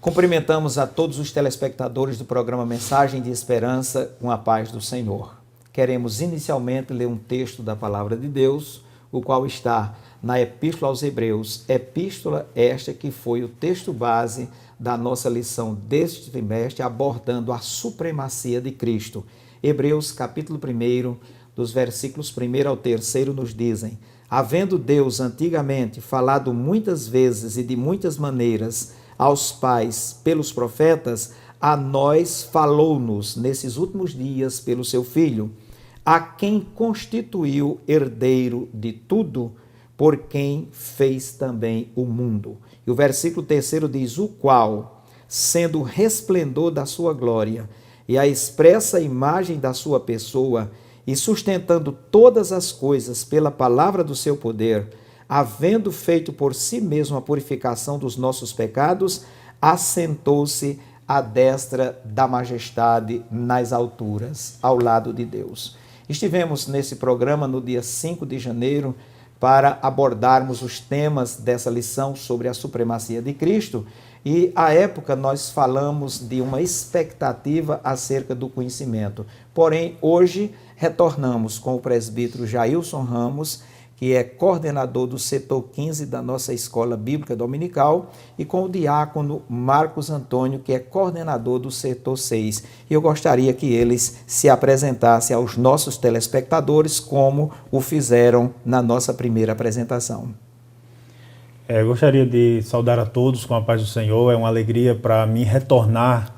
Cumprimentamos a todos os telespectadores do programa Mensagem de Esperança com a paz do Senhor. Queremos inicialmente ler um texto da Palavra de Deus, o qual está na Epístola aos Hebreus, epístola esta que foi o texto base da nossa lição deste trimestre, abordando a supremacia de Cristo. Hebreus capítulo 1, dos versículos 1 ao 3 nos dizem: havendo Deus antigamente falado muitas vezes e de muitas maneiras aos pais pelos profetas, a nós falou-nos nesses últimos dias pelo seu Filho, a quem constituiu herdeiro de tudo, por quem fez também o mundo. E o versículo 3 diz: o qual, sendo o resplendor da sua glória e a expressa imagem da sua pessoa, e sustentando todas as coisas pela palavra do seu poder, havendo feito por si mesmo a purificação dos nossos pecados, assentou-se à destra da majestade nas alturas, ao lado de Deus. Estivemos nesse programa no dia 5 de janeiro para abordarmos os temas dessa lição sobre a supremacia de Cristo, e à época nós falamos de uma expectativa acerca do conhecimento. Porém, hoje retornamos com o presbítero Jailson Ramos, que é coordenador do setor 15 da nossa Escola Bíblica Dominical, e com o diácono Marcos Antônio, que é coordenador do setor 6. E eu gostaria que eles se apresentassem aos nossos telespectadores, como o fizeram na nossa primeira apresentação. Gostaria de saudar a todos com a paz do Senhor. É uma alegria para mim retornar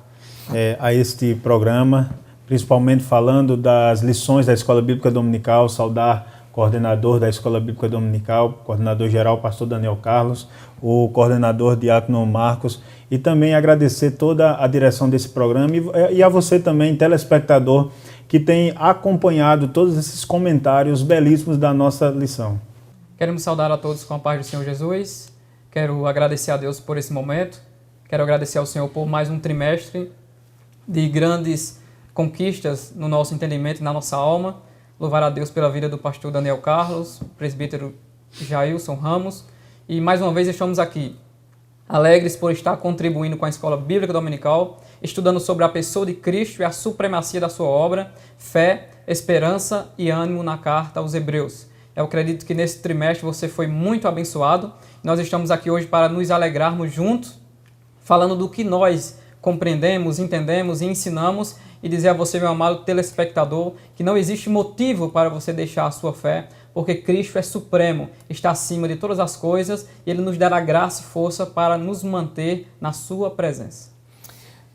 a este programa, principalmente falando das lições da Escola Bíblica Dominical, saudar coordenador da Escola Bíblica Dominical, coordenador geral, pastor Daniel Carlos, o coordenador diácono Marcos, e também agradecer toda a direção desse programa e a você também, telespectador, que tem acompanhado todos esses comentários belíssimos da nossa lição. Queremos saudar a todos com a paz do Senhor Jesus. Quero agradecer a Deus por esse momento. Quero agradecer ao Senhor por mais um trimestre de grandes conquistas no nosso entendimento e na nossa alma. Louvar a Deus pela vida do pastor Daniel Carlos, presbítero Jailson Ramos. E mais uma vez estamos aqui, alegres por estar contribuindo com a Escola Bíblica Dominical, estudando sobre a pessoa de Cristo e a supremacia da sua obra, fé, esperança e ânimo na carta aos Hebreus. Eu acredito que nesse trimestre você foi muito abençoado. Nós estamos aqui hoje para nos alegrarmos juntos, falando do que nós compreendemos, entendemos e ensinamos, e dizer a você, meu amado telespectador, que não existe motivo para você deixar a sua fé, porque Cristo é supremo, está acima de todas as coisas, e Ele nos dará graça e força para nos manter na sua presença.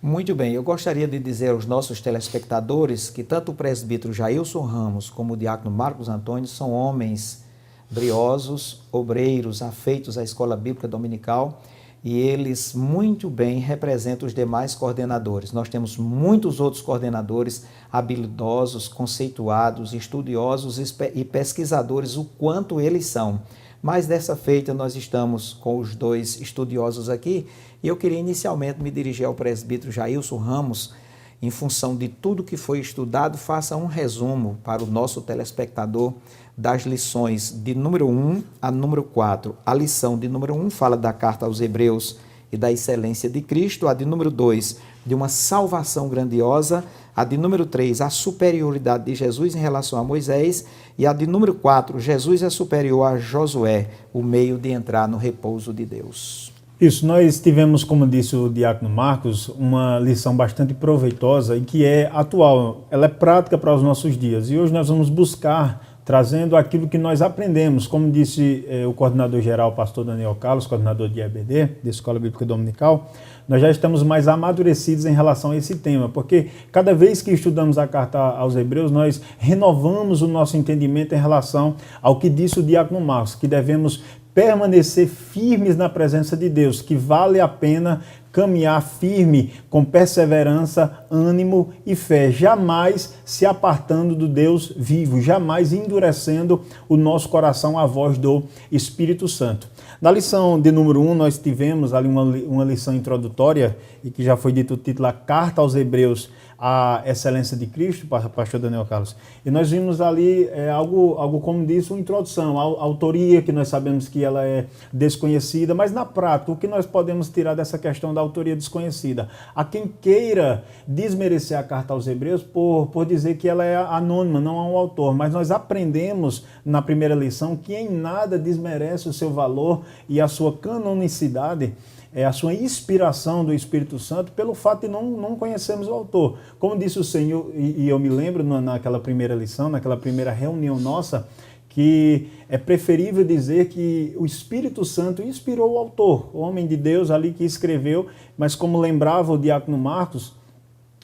Muito bem, eu gostaria de dizer aos nossos telespectadores que tanto o presbítero Jailson Ramos como o diácono Marcos Antônio são homens briosos, obreiros, afeitos à Escola Bíblica Dominical, e eles muito bem representam os demais coordenadores. Nós temos muitos outros coordenadores habilidosos, conceituados, estudiosos e pesquisadores, o quanto eles são. Mas dessa feita nós estamos com os dois estudiosos aqui, e eu queria inicialmente me dirigir ao presbítero Jailson Ramos, em função de tudo que foi estudado, faça um resumo para o nosso telespectador das lições de número 1 a número 4. A lição de número 1 fala da carta aos Hebreus e da excelência de Cristo. A de número 2, de uma salvação grandiosa. A de número 3, a superioridade de Jesus em relação a Moisés. E a de número 4, Jesus é superior a Josué, o meio de entrar no repouso de Deus. Isso, nós tivemos, como disse o diácono Marcos, uma lição bastante proveitosa e que é atual, ela é prática para os nossos dias. E hoje nós vamos buscar trazendo aquilo que nós aprendemos, como disse o coordenador geral, pastor Daniel Carlos, coordenador de EBD, da Escola Bíblica Dominical, nós já estamos mais amadurecidos em relação a esse tema, porque cada vez que estudamos a carta aos Hebreus, nós renovamos o nosso entendimento em relação ao que disse o diácono Marcos, que devemos permanecer firmes na presença de Deus, que vale a pena caminhar firme, com perseverança, ânimo e fé, jamais se apartando do Deus vivo, jamais endurecendo o nosso coração à voz do Espírito Santo. Na lição de número 1, nós tivemos ali uma lição introdutória, e que já foi dito o título, a Carta aos Hebreus, a excelência de Cristo, pastor Daniel Carlos. E nós vimos ali algo como disse, uma introdução, a autoria, que nós sabemos que ela é desconhecida, mas na prática, o que nós podemos tirar dessa questão da autoria desconhecida? Há quem queira desmerecer a Carta aos Hebreus por dizer que ela é anônima, não há um autor, mas nós aprendemos na primeira lição que em nada desmerece o seu valor e a sua canonicidade, a sua inspiração do Espírito Santo, pelo fato de não conhecermos o autor. Como disse o Senhor, e eu me lembro naquela primeira lição, naquela primeira reunião nossa, que é preferível dizer que o Espírito Santo inspirou o autor, o homem de Deus ali que escreveu, mas como lembrava o diácono Marcos,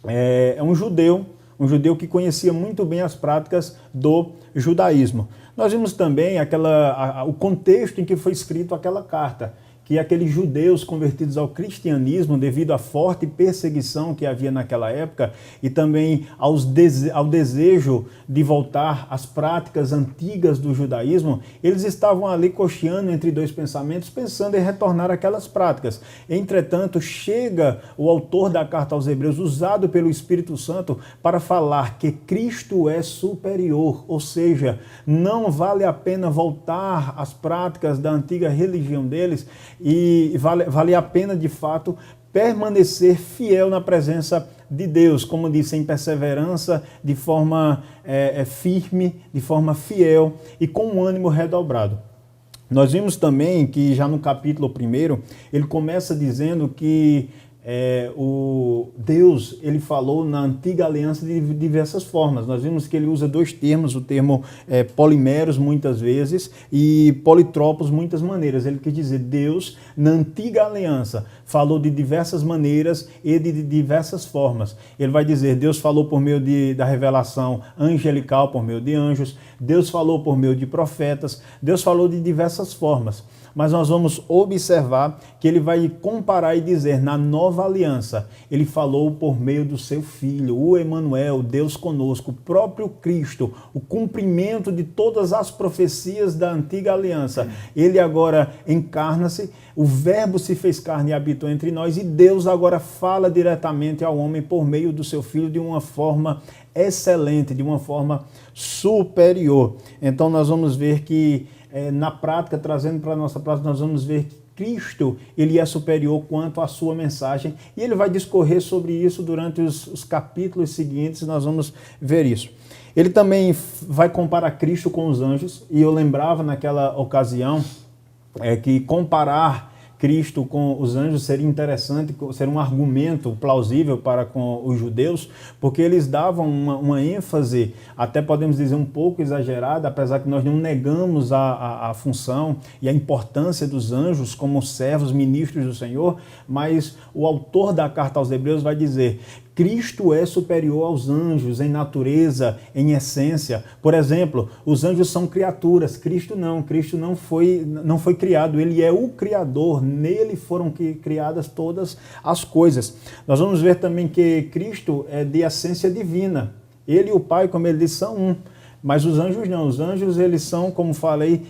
é um judeu que conhecia muito bem as práticas do judaísmo. Nós vimos também o contexto em que foi escrito aquela carta, que aqueles judeus convertidos ao cristianismo, devido à forte perseguição que havia naquela época, e também ao desejo de voltar às práticas antigas do judaísmo, eles estavam ali cocheando entre dois pensamentos, pensando em retornar àquelas práticas. Entretanto, chega o autor da carta aos Hebreus, usado pelo Espírito Santo, para falar que Cristo é superior, ou seja, não vale a pena voltar às práticas da antiga religião deles, e vale a pena, de fato, permanecer fiel na presença de Deus, como disse, em perseverança, de forma firme, de forma fiel e com um ânimo redobrado. Nós vimos também que já no capítulo 1, ele começa dizendo que o Deus, ele falou na antiga aliança de diversas formas. Nós vimos que ele usa dois termos, o termo polimeros muitas vezes e politropos muitas maneiras. Ele quer dizer, Deus na antiga aliança falou de diversas maneiras e de diversas formas. Ele vai dizer, Deus falou por meio da revelação angelical, por meio de anjos, Deus falou por meio de profetas, Deus falou de diversas formas. Mas nós vamos observar que ele vai comparar e dizer, na nova aliança, ele falou por meio do seu Filho, o Emanuel, Deus conosco, o próprio Cristo, o cumprimento de todas as profecias da antiga aliança. Ele agora encarna-se, o Verbo se fez carne e habitou entre nós, e Deus agora fala diretamente ao homem por meio do seu Filho de uma forma excelente, de uma forma superior. Então nós vamos ver que na prática, trazendo para a nossa prática, nós vamos ver que Cristo, ele é superior quanto à sua mensagem, e ele vai discorrer sobre isso durante os capítulos seguintes, nós vamos ver isso. Ele também vai comparar Cristo com os anjos, e eu lembrava naquela ocasião que comparar Cristo com os anjos seria interessante, seria um argumento plausível para com os judeus, porque eles davam uma ênfase, até podemos dizer um pouco exagerada, apesar que nós não negamos a função e a importância dos anjos como servos, ministros do Senhor, mas o autor da carta aos Hebreus vai dizer, Cristo é superior aos anjos em natureza, em essência. Por exemplo, os anjos são criaturas, Cristo não foi criado, ele é o Criador, nele foram criadas todas as coisas. Nós vamos ver também que Cristo é de essência divina, ele e o Pai, como ele disse, são um. Mas os anjos não, os anjos eles são, como falei,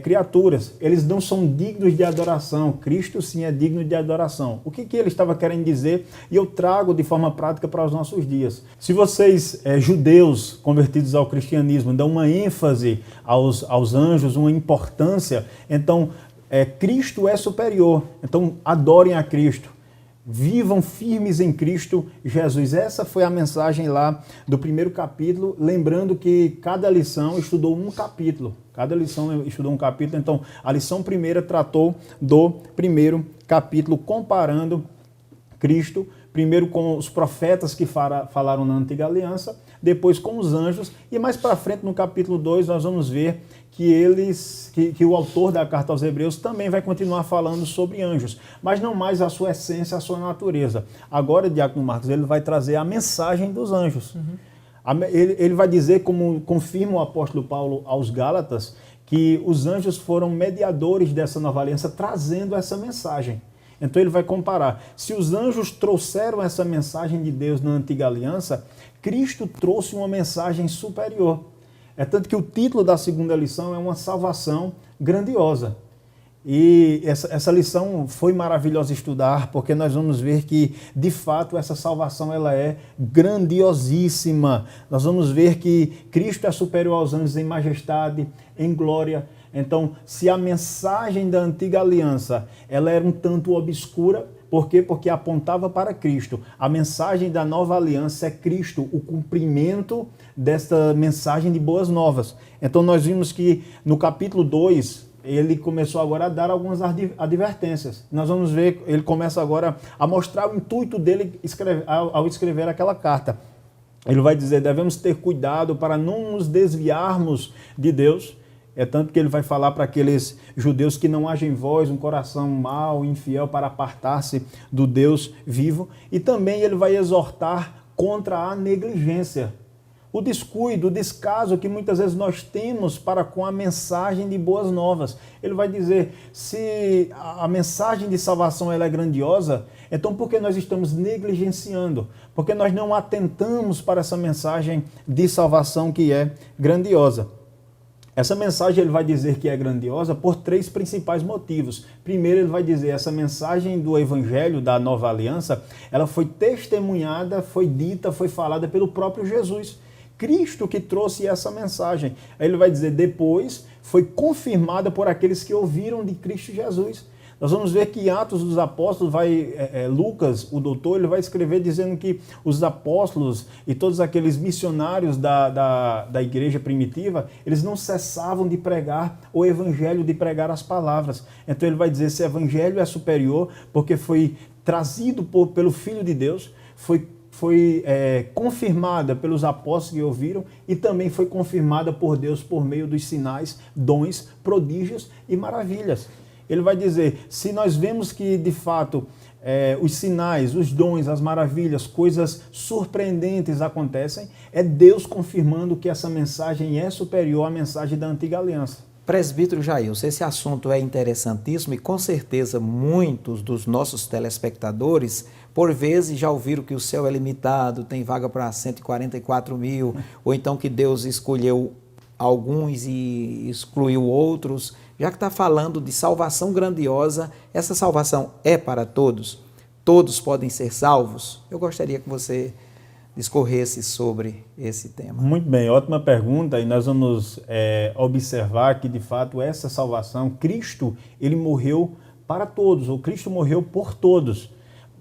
criaturas, eles não são dignos de adoração, Cristo sim é digno de adoração. O que ele estava querendo dizer? E eu trago de forma prática para os nossos dias. Se vocês, judeus convertidos ao cristianismo, dão uma ênfase aos anjos, uma importância, então Cristo é superior, então adorem a Cristo. Vivam firmes em Cristo Jesus. Essa foi a mensagem lá do primeiro capítulo, lembrando que cada lição estudou um capítulo. Então a lição primeira tratou do primeiro capítulo, comparando Cristo, primeiro com os profetas que falaram na antiga aliança, depois com os anjos, e mais para frente no capítulo 2 nós vamos ver que o autor da carta aos Hebreus também vai continuar falando sobre anjos, mas não mais a sua essência, a sua natureza. Agora, diácono Marcos, ele vai trazer a mensagem dos anjos. Uhum. Ele vai dizer, como confirma o apóstolo Paulo aos Gálatas, que os anjos foram mediadores dessa nova aliança, trazendo essa mensagem. Então ele vai comparar. Se os anjos trouxeram essa mensagem de Deus na antiga aliança, Cristo trouxe uma mensagem superior. É tanto que o título da segunda lição é uma salvação grandiosa. E essa lição foi maravilhosa estudar, porque nós vamos ver que, de fato, essa salvação ela é grandiosíssima. Nós vamos ver que Cristo é superior aos anjos em majestade, em glória. Então, se a mensagem da antiga aliança ela era um tanto obscura, por quê? Porque apontava para Cristo. A mensagem da nova aliança é Cristo, o cumprimento desta mensagem de boas novas. Então, nós vimos que no capítulo 2, ele começou agora a dar algumas advertências. Nós vamos ver, ele começa agora a mostrar o intuito dele ao escrever aquela carta. Ele vai dizer, devemos ter cuidado para não nos desviarmos de Deus. É tanto que ele vai falar para aqueles judeus que não haja em vós um coração mau, infiel, para apartar-se do Deus vivo. E também ele vai exortar contra a negligência. O descuido, o descaso que muitas vezes nós temos para com a mensagem de boas novas. Ele vai dizer, se a mensagem de salvação ela é grandiosa, então por que nós estamos negligenciando? Porque nós não atentamos para essa mensagem de salvação que é grandiosa. Essa mensagem ele vai dizer que é grandiosa por 3 principais motivos. Primeiro, ele vai dizer essa mensagem do Evangelho da Nova Aliança, ela foi testemunhada, foi dita, foi falada pelo próprio Jesus. Cristo que trouxe essa mensagem. Aí ele vai dizer, depois foi confirmada por aqueles que ouviram de Cristo Jesus. Nós vamos ver que em Atos dos Apóstolos, Lucas, o doutor, ele vai escrever dizendo que os apóstolos e todos aqueles missionários da igreja primitiva, eles não cessavam de pregar o evangelho, de pregar as palavras. Então ele vai dizer, esse evangelho é superior porque foi trazido pelo Filho de Deus, foi confirmada pelos apóstolos que ouviram e também foi confirmada por Deus por meio dos sinais, dons, prodígios e maravilhas. Ele vai dizer, se nós vemos que de fato os sinais, os dons, as maravilhas, coisas surpreendentes acontecem, é Deus confirmando que essa mensagem é superior à mensagem da antiga aliança. Presbítero Jailson, esse assunto é interessantíssimo e com certeza muitos dos nossos telespectadores, por vezes, já ouviram que o céu é limitado, tem vaga para 144 mil, ou então que Deus escolheu alguns e excluiu outros. Já que está falando de salvação grandiosa, essa salvação é para todos? Todos podem ser salvos? Eu gostaria que você discorresse sobre esse tema. Muito bem, ótima pergunta, e nós vamos observar que de fato essa salvação, Cristo, ele morreu para todos, ou Cristo morreu por todos.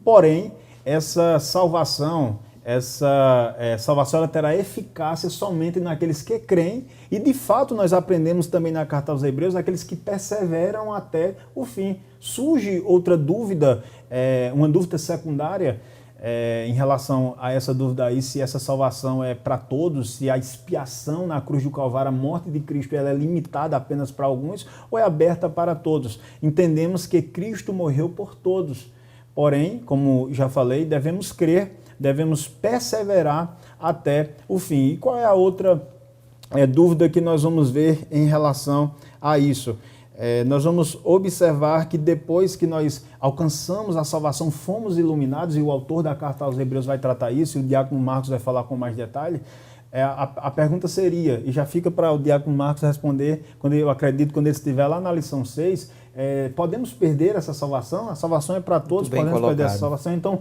Porém, essa salvação ela terá eficácia somente naqueles que creem, e de fato nós aprendemos também na carta aos Hebreus, aqueles que perseveram até o fim. Surge outra dúvida, uma dúvida secundária, em relação a essa dúvida aí, se essa salvação é para todos, se a expiação na cruz do Calvário, a morte de Cristo, ela é limitada apenas para alguns ou é aberta para todos. Entendemos que Cristo morreu por todos, porém, como já falei, devemos crer, devemos perseverar até o fim. E qual é a outra dúvida que nós vamos ver em relação a isso? Nós vamos observar que depois que nós alcançamos a salvação, fomos iluminados, e o autor da carta aos Hebreus vai tratar isso, e o diácono Marcos vai falar com mais detalhe. A pergunta seria, e já fica para o diácono Marcos responder, quando ele estiver lá na lição 6, podemos perder essa salvação? A salvação é para todos, podemos perder essa salvação. Então,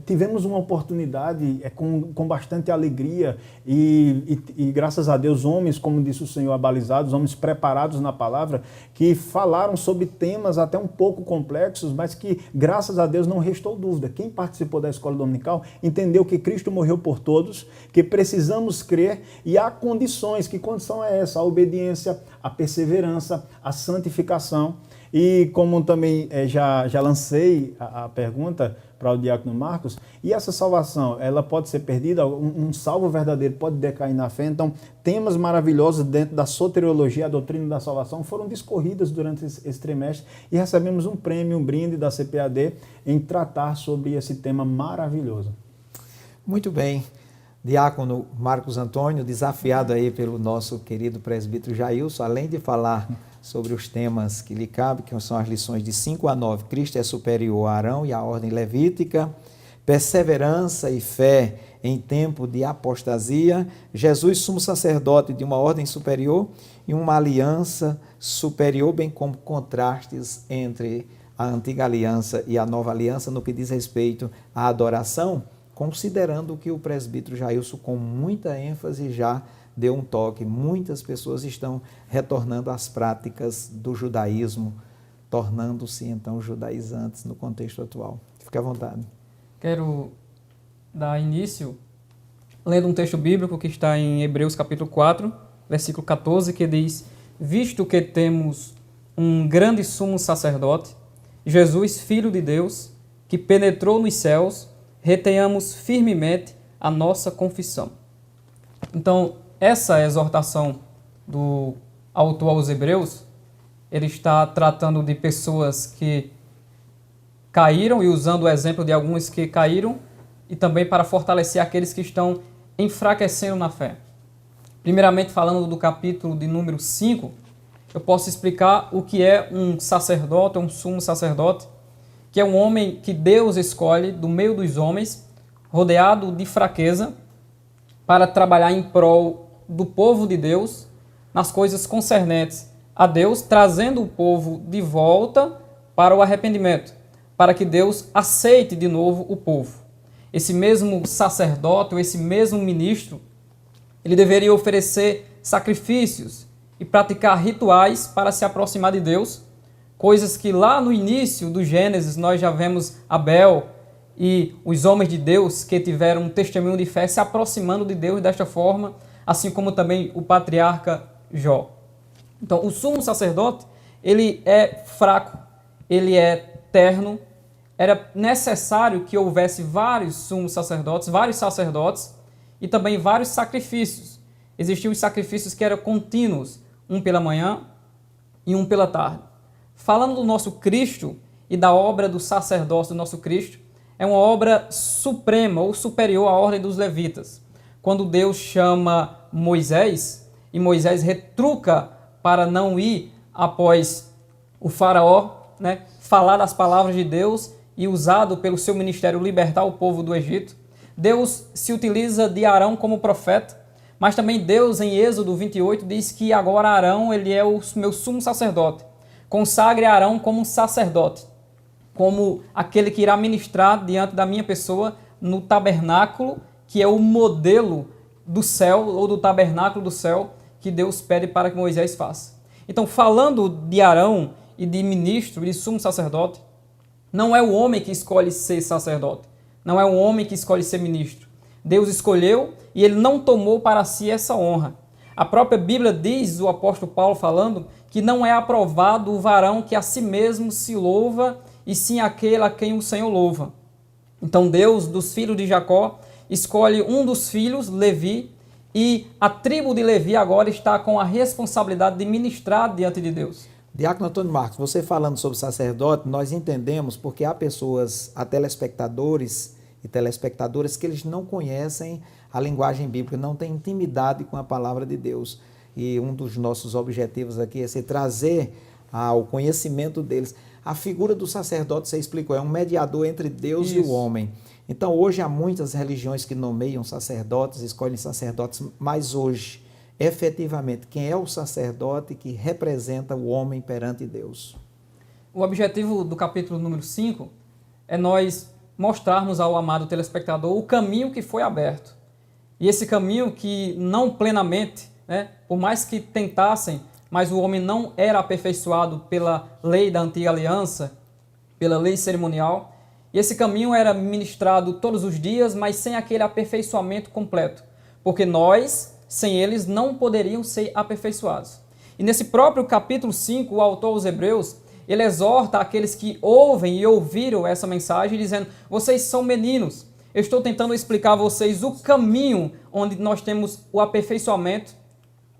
tivemos uma oportunidade com bastante alegria e graças a Deus, homens, como disse o Senhor, abalizados, homens preparados na palavra, que falaram sobre temas até um pouco complexos, mas que, graças a Deus, não restou dúvida. Quem participou da escola dominical entendeu que Cristo morreu por todos, que precisamos crer, e há condições. Que condição é essa? A obediência, a perseverança, a santificação. E como também já lancei a pergunta para o diácono Marcos, e essa salvação, ela pode ser perdida? Um salvo verdadeiro pode decair na fé? Então, temas maravilhosos dentro da soteriologia, a doutrina da salvação, foram discorridas durante esse trimestre, e recebemos um prêmio, um brinde da CPAD em tratar sobre esse tema maravilhoso. Muito bem. Diácono Marcos Antônio, desafiado aí pelo nosso querido presbítero Jailson, além de falar sobre os temas que lhe cabem, que são as lições de 5 a 9, Cristo é superior a Arão e a ordem levítica, perseverança e fé em tempo de apostasia, Jesus sumo sacerdote de uma ordem superior e uma aliança superior, bem como contrastes entre a antiga aliança e a nova aliança no que diz respeito à adoração, considerando que o presbítero Jailson, com muita ênfase, já deu um toque. Muitas pessoas estão retornando às práticas do judaísmo, tornando-se então judaizantes no contexto atual. Fique à vontade. Quero dar início lendo um texto bíblico que está em Hebreus capítulo 4, versículo 14, que diz: visto que temos um grande sumo sacerdote, Jesus, Filho de Deus, que penetrou nos céus, retenhamos firmemente a nossa confissão. Então, essa exortação do autor aos Hebreus, ele está tratando de pessoas que caíram e usando o exemplo de alguns que caíram e também para fortalecer aqueles que estão enfraquecendo na fé. Primeiramente, falando do capítulo de número 5, eu posso explicar o que é um sacerdote, um sumo sacerdote, que é um homem que Deus escolhe do meio dos homens, rodeado de fraqueza, para trabalhar em prol do povo de Deus, nas coisas concernentes a Deus, trazendo o povo de volta para o arrependimento, para que Deus aceite de novo o povo. Esse mesmo sacerdote, ou esse mesmo ministro, ele deveria oferecer sacrifícios e praticar rituais para se aproximar de Deus, coisas que lá no início do Gênesis nós já vemos Abel e os homens de Deus que tiveram um testemunho de fé se aproximando de Deus desta forma, assim como também o patriarca Jó. Então, o sumo sacerdote, ele é fraco, ele é terno. Era necessário que houvesse vários sumos sacerdotes, vários sacerdotes e também vários sacrifícios. Existiam os sacrifícios que eram contínuos, um pela manhã e um pela tarde. Falando do nosso Cristo e da obra do sacerdócio do nosso Cristo, é uma obra suprema ou superior à ordem dos levitas. Quando Deus chama Moisés, e Moisés retruca para não ir após o faraó, falar das palavras de Deus e usado pelo seu ministério libertar o povo do Egito, Deus se utiliza de Arão como profeta, mas também Deus em Êxodo 28 diz que agora Arão ele é o meu sumo sacerdote. Consagre Arão como um sacerdote, como aquele que irá ministrar diante da minha pessoa no tabernáculo, que é o modelo do céu, ou do tabernáculo do céu, que Deus pede para que Moisés faça. Então, falando de Arão e de ministro e de sumo sacerdote, não é o homem que escolhe ser sacerdote, não é o homem que escolhe ser ministro. Deus escolheu e ele não tomou para si essa honra. A própria Bíblia diz, o apóstolo Paulo falando, que não é aprovado o varão que a si mesmo se louva, e sim aquele a quem o Senhor louva. Então Deus, dos filhos de Jacó, escolhe um dos filhos, Levi, e a tribo de Levi agora está com a responsabilidade de ministrar diante de Deus. Diácono Antônio Marcos, você falando sobre sacerdote, nós entendemos porque há pessoas, há telespectadores e telespectadoras que eles não conhecem a linguagem bíblica, não têm intimidade com a palavra de Deus. E um dos nossos objetivos aqui é se trazer ao conhecimento deles. A figura do sacerdote, você explicou, é um mediador entre Deus e o homem. Então, hoje há muitas religiões que nomeiam sacerdotes, escolhem sacerdotes, mas hoje, efetivamente, quem é o sacerdote que representa o homem perante Deus? O objetivo do capítulo número 5 é nós mostrarmos ao amado telespectador o caminho que foi aberto. E esse caminho que não plenamente, por mais que tentassem, mas o homem não era aperfeiçoado pela lei da antiga aliança, pela lei cerimonial. E esse caminho era ministrado todos os dias, mas sem aquele aperfeiçoamento completo. Porque nós, sem eles, não poderiam ser aperfeiçoados. E nesse próprio capítulo 5, o autor aos Hebreus, ele exorta aqueles que ouvem e ouviram essa mensagem, dizendo: vocês são meninos, eu estou tentando explicar a vocês o caminho onde nós temos o aperfeiçoamento,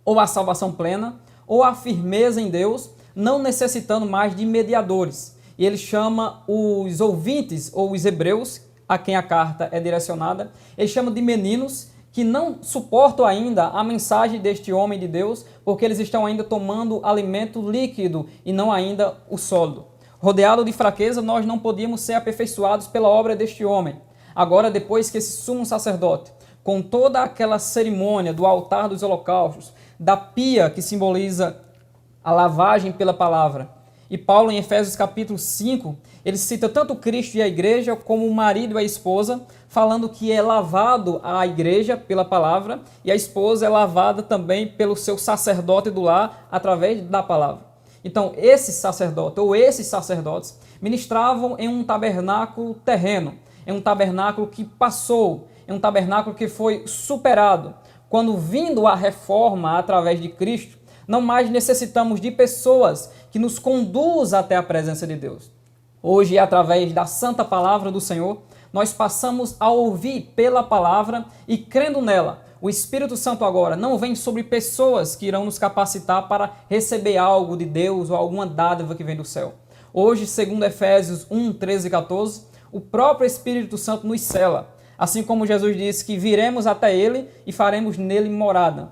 ou a salvação plena, ou a firmeza em Deus, não necessitando mais de mediadores. E ele chama os ouvintes, ou os hebreus, a quem a carta é direcionada, ele chama de meninos que não suportam ainda a mensagem deste homem de Deus, porque eles estão ainda tomando alimento líquido e não ainda o sólido. Rodeado de fraqueza, nós não podíamos ser aperfeiçoados pela obra deste homem. Agora, depois que esse sumo sacerdote, com toda aquela cerimônia do altar dos holocaustos, da pia que simboliza a lavagem pela palavra, e Paulo, em Efésios capítulo 5, ele cita tanto Cristo e a igreja, como o marido e a esposa, falando que é lavado a igreja pela palavra, e a esposa é lavada também pelo seu sacerdote do lar, através da palavra. Então, esse sacerdote, ou esses sacerdotes, ministravam em um tabernáculo terreno, em um tabernáculo que passou, em um tabernáculo que foi superado. Quando vindo a reforma através de Cristo, não mais necessitamos de pessoas que nos conduzam até a presença de Deus. Hoje, através da santa palavra do Senhor, nós passamos a ouvir pela palavra e crendo nela. O Espírito Santo agora não vem sobre pessoas que irão nos capacitar para receber algo de Deus ou alguma dádiva que vem do céu. Hoje, segundo Efésios 1, 13 e 14, o próprio Espírito Santo nos cela. Assim como Jesus disse que viremos até Ele e faremos nele morada.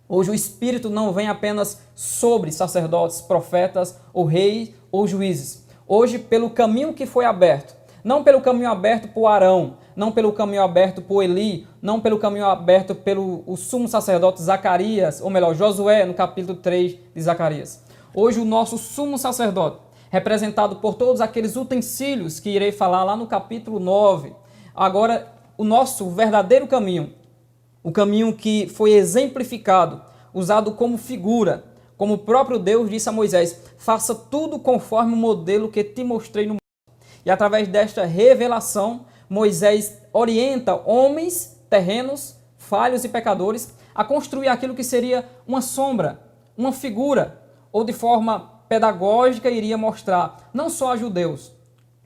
Hoje o Espírito não vem apenas sobre sacerdotes, profetas, ou reis, ou juízes. Hoje, pelo caminho que foi aberto, não pelo caminho aberto por Arão, não pelo caminho aberto por Eli, não pelo caminho aberto pelo o sumo sacerdote Zacarias, ou melhor, Josué, no capítulo 3 de Zacarias. Hoje o nosso sumo sacerdote, representado por todos aqueles utensílios que irei falar lá no capítulo 9. Agora, o nosso verdadeiro caminho, o caminho que foi exemplificado, usado como figura, como o próprio Deus disse a Moisés, faça tudo conforme o modelo que te mostrei no monte. E através desta revelação, Moisés orienta homens terrenos, falhos e pecadores a construir aquilo que seria uma sombra, uma figura, ou de forma pedagógica iria mostrar não só a judeus,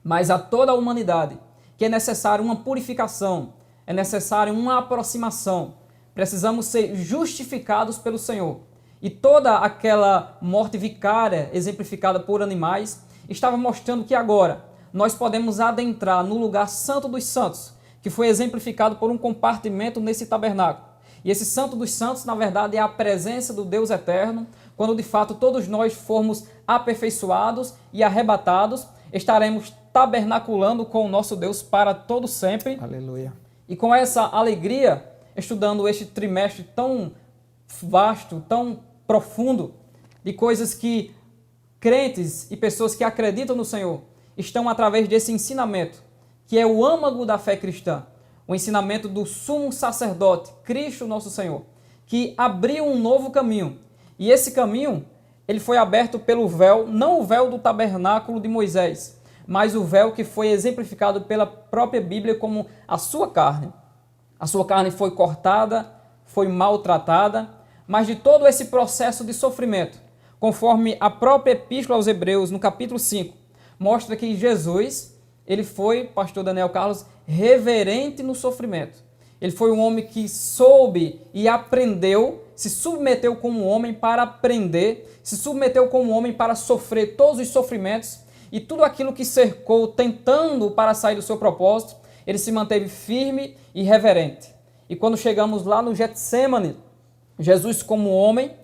mas a toda a humanidade, que é necessário uma purificação, é necessário uma aproximação. Precisamos ser justificados pelo Senhor. E toda aquela morte vicária, exemplificada por animais, estava mostrando que agora nós podemos adentrar no lugar santo dos santos, que foi exemplificado por um compartimento nesse tabernáculo. E esse santo dos santos, na verdade, é a presença do Deus eterno. Quando de fato todos nós formos aperfeiçoados e arrebatados, estaremos tabernaculando com o nosso Deus para todo sempre. Aleluia. E com essa alegria, estudando este trimestre tão vasto, tão profundo, de coisas que crentes e pessoas que acreditam no Senhor estão através desse ensinamento, que é o âmago da fé cristã, o ensinamento do sumo sacerdote, Cristo nosso Senhor, que abriu um novo caminho. E esse caminho, ele foi aberto pelo véu, não o véu do tabernáculo de Moisés, mas o véu que foi exemplificado pela própria Bíblia como a sua carne. A sua carne foi cortada, foi maltratada, mas de todo esse processo de sofrimento, conforme a própria Epístola aos Hebreus, no capítulo 5, mostra que Jesus, ele foi, pastor Daniel Carlos, reverente no sofrimento. Ele foi um homem que soube e aprendeu, se submeteu como homem para aprender, se submeteu como homem para sofrer todos os sofrimentos e tudo aquilo que cercou, tentando para sair do seu propósito, ele se manteve firme e reverente. E quando chegamos lá no Getsêmani, Jesus como homem,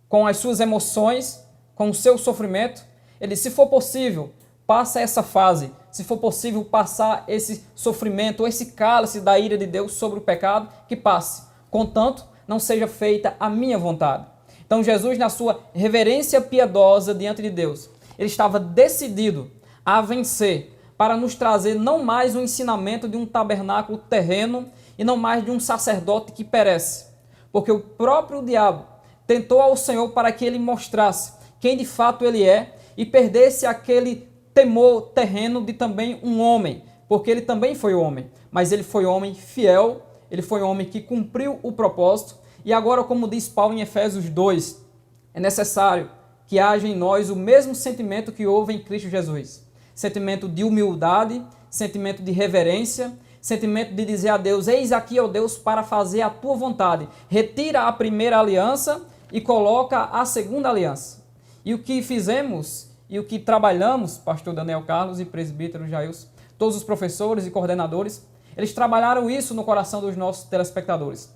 com as suas emoções, com o seu sofrimento, ele, se for possível, passa essa fase, se for possível passar esse sofrimento, esse cálice da ira de Deus sobre o pecado, que passe. Contanto, não seja feita a minha vontade. Então Jesus, na sua reverência piedosa diante de Deus, ele estava decidido a vencer para nos trazer não mais o ensinamento de um tabernáculo terreno e não mais de um sacerdote que perece. Porque o próprio diabo tentou ao Senhor para que ele mostrasse quem de fato ele é e perdesse aquele temor terreno de também um homem, porque ele também foi homem, mas ele foi homem fiel, ele foi homem que cumpriu o propósito, e agora, como diz Paulo em Efésios 2, é necessário que haja em nós o mesmo sentimento que houve em Cristo Jesus, sentimento de humildade, sentimento de reverência, sentimento de dizer a Deus, eis aqui, ó Deus, para fazer a tua vontade, retira a primeira aliança e coloca a segunda aliança. E o que fizemos e o que trabalhamos, pastor Daniel Carlos e presbítero Jailson, todos os professores e coordenadores, eles trabalharam isso no coração dos nossos telespectadores.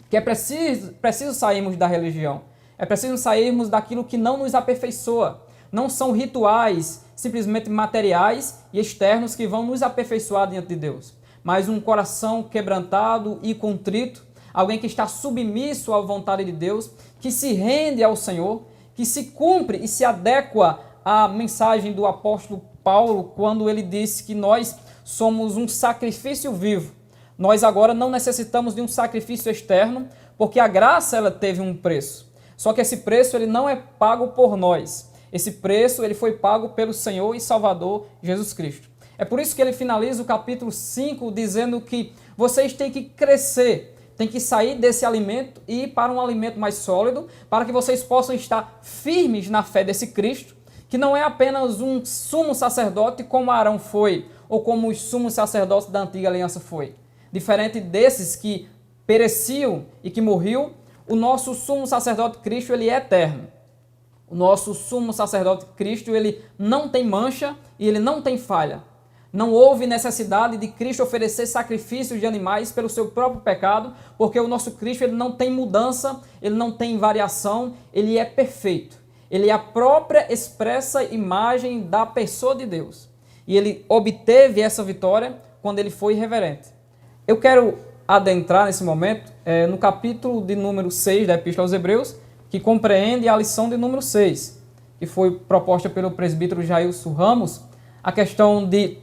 Que é preciso sairmos da religião, é preciso sairmos daquilo que não nos aperfeiçoa. Não são rituais simplesmente materiais e externos que vão nos aperfeiçoar diante de Deus, mas um coração quebrantado e contrito, alguém que está submisso à vontade de Deus, que se rende ao Senhor, que se cumpre e se adequa à mensagem do apóstolo Paulo, quando ele disse que nós somos um sacrifício vivo. Nós agora não necessitamos de um sacrifício externo, porque a graça ela teve um preço. Só que esse preço ele não é pago por nós. Esse preço ele foi pago pelo Senhor e Salvador Jesus Cristo. É por isso que ele finaliza o capítulo 5 dizendo que vocês têm que crescer, têm que sair desse alimento e ir para um alimento mais sólido, para que vocês possam estar firmes na fé desse Cristo, que não é apenas um sumo sacerdote como Arão foi, ou como os sumos sacerdotes da antiga aliança foi. Diferente desses que pereciam e que morriam, o nosso sumo sacerdote Cristo ele é eterno. O nosso sumo sacerdote Cristo ele não tem mancha e ele não tem falha. Não houve necessidade de Cristo oferecer sacrifícios de animais pelo seu próprio pecado, porque o nosso Cristo ele não tem mudança, ele não tem variação, ele é perfeito. Ele é a própria expressa imagem da pessoa de Deus. E ele obteve essa vitória quando ele foi reverente. Eu quero adentrar nesse momento no capítulo de número 6 da Epístola aos Hebreus, que compreende a lição de número 6, que foi proposta pelo presbítero Jailson Ramos, a questão de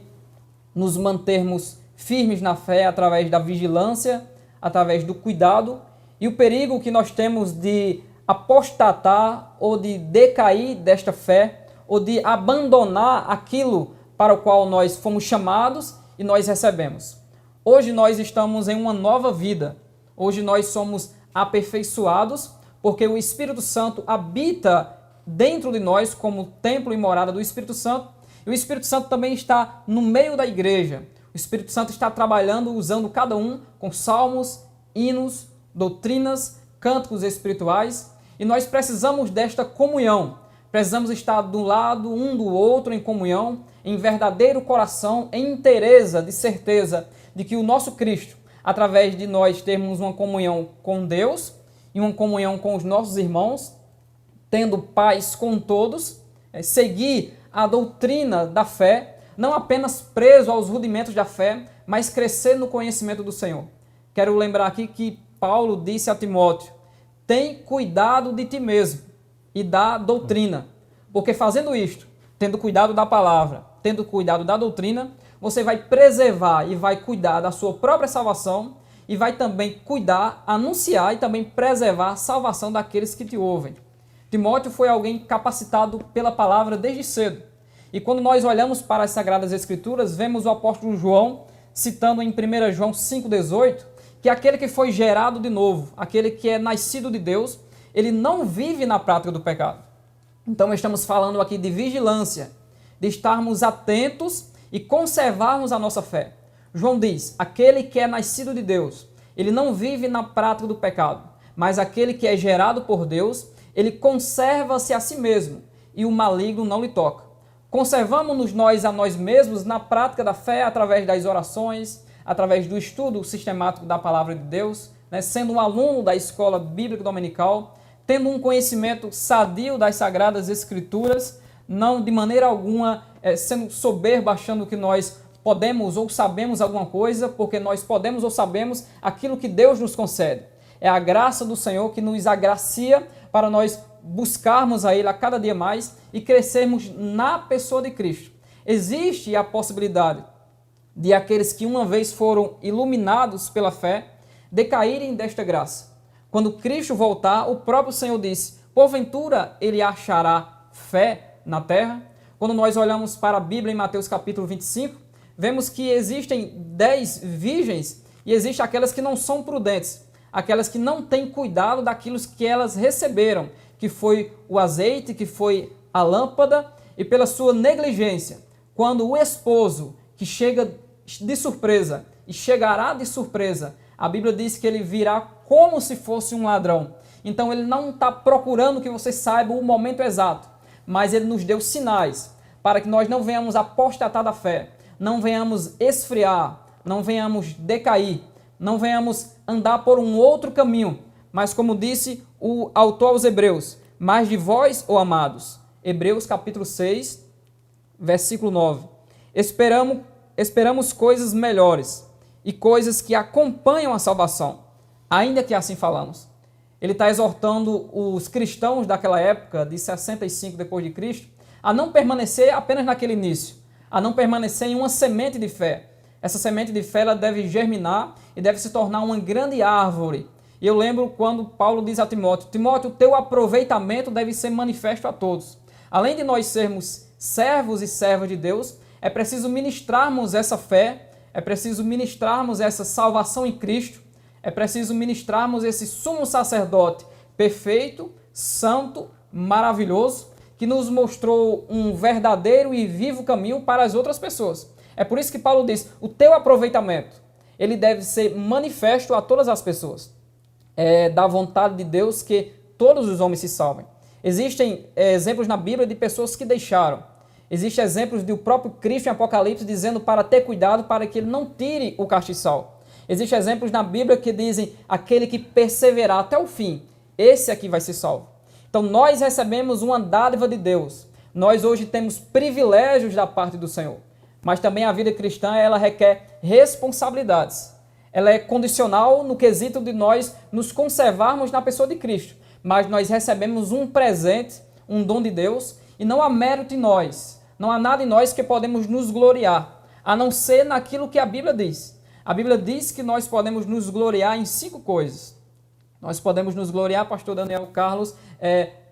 nos mantermos firmes na fé através da vigilância, através do cuidado, e o perigo que nós temos de apostatar ou de decair desta fé, ou de abandonar aquilo para o qual nós fomos chamados e nós recebemos. Hoje nós estamos em uma nova vida. Hoje nós somos aperfeiçoados porque o Espírito Santo habita dentro de nós como templo e morada do Espírito Santo. E o Espírito Santo também está no meio da igreja. O Espírito Santo está trabalhando, usando cada um com salmos, hinos, doutrinas, cânticos espirituais. E nós precisamos desta comunhão. Precisamos estar do lado um do outro em comunhão, em verdadeiro coração, em inteireza de certeza de que o nosso Cristo, através de nós termos uma comunhão com Deus e uma comunhão com os nossos irmãos, tendo paz com todos, seguir a doutrina da fé, não apenas preso aos rudimentos da fé, mas crescer no conhecimento do Senhor. Quero lembrar aqui que Paulo disse a Timóteo: tem cuidado de ti mesmo e da doutrina, porque fazendo isto, tendo cuidado da palavra, tendo cuidado da doutrina, você vai preservar e vai cuidar da sua própria salvação e vai também cuidar, anunciar e também preservar a salvação daqueles que te ouvem. Timóteo foi alguém capacitado pela palavra desde cedo. E quando nós olhamos para as Sagradas Escrituras, vemos o apóstolo João citando em 1 João 5,18, que aquele que foi gerado de novo, aquele que é nascido de Deus, ele não vive na prática do pecado. Então estamos falando aqui de vigilância, de estarmos atentos e conservarmos a nossa fé. João diz, aquele que é nascido de Deus, ele não vive na prática do pecado, mas aquele que é gerado por Deus, ele conserva-se a si mesmo e o maligno não lhe toca. Conservamos-nos nós a nós mesmos na prática da fé através das orações, através do estudo sistemático da palavra de Deus, sendo um aluno da escola bíblica dominical, tendo um conhecimento sadio das Sagradas Escrituras, não de maneira alguma sendo soberbo, achando que nós podemos ou sabemos alguma coisa, porque nós podemos ou sabemos aquilo que Deus nos concede. É a graça do Senhor que nos agracia para nós buscarmos a Ele a cada dia mais e crescermos na pessoa de Cristo. Existe a possibilidade de aqueles que uma vez foram iluminados pela fé decaírem desta graça. Quando Cristo voltar, o próprio Senhor disse, porventura Ele achará fé na terra? Quando nós olhamos para a Bíblia em Mateus capítulo 25, vemos que existem 10 virgens e existem aquelas que não são prudentes, aquelas que não têm cuidado daquilo que elas receberam, que foi o azeite, que foi a lâmpada, e pela sua negligência, quando o esposo que chega de surpresa e chegará de surpresa, a Bíblia diz que ele virá como se fosse um ladrão. Então ele não está procurando que você saiba o momento exato, mas ele nos deu sinais para que nós não venhamos apostatar da fé, não venhamos esfriar, não venhamos decair, não venhamos andar por um outro caminho, mas como disse o autor aos Hebreus, mas de vós, ó amados, Hebreus capítulo 6, versículo 9, esperamos coisas melhores, e coisas que acompanham a salvação, ainda que assim falamos. Ele está exortando os cristãos daquela época, de 65 depois de Cristo, a não permanecer apenas naquele início, a não permanecer em uma semente de fé. Essa semente de fé ela deve germinar e deve se tornar uma grande árvore. E eu lembro quando Paulo diz a Timóteo, Timóteo, o teu aproveitamento deve ser manifesto a todos. Além de nós sermos servos e servas de Deus, é preciso ministrarmos essa fé, é preciso ministrarmos essa salvação em Cristo, é preciso ministrarmos esse sumo sacerdote perfeito, santo, maravilhoso, que nos mostrou um verdadeiro e vivo caminho para as outras pessoas. É por isso que Paulo diz, o teu aproveitamento, ele deve ser manifesto a todas as pessoas. É da vontade de Deus que todos os homens se salvem. Existem exemplos na Bíblia de pessoas que deixaram. Existem exemplos do próprio Cristo em Apocalipse dizendo para ter cuidado para que ele não tire o castiçal. Existem exemplos na Bíblia que dizem aquele que perseverar até o fim, esse aqui vai ser salvo. Então nós recebemos uma dádiva de Deus. Nós hoje temos privilégios da parte do Senhor. Mas também a vida cristã ela requer responsabilidades. Ela é condicional no quesito de nós nos conservarmos na pessoa de Cristo. Mas nós recebemos um presente, um dom de Deus, e não há mérito em nós. Não há nada em nós que podemos nos gloriar, a não ser naquilo que a Bíblia diz. A Bíblia diz que nós podemos nos gloriar em 5 coisas. Nós podemos nos gloriar, pastor Daniel Carlos,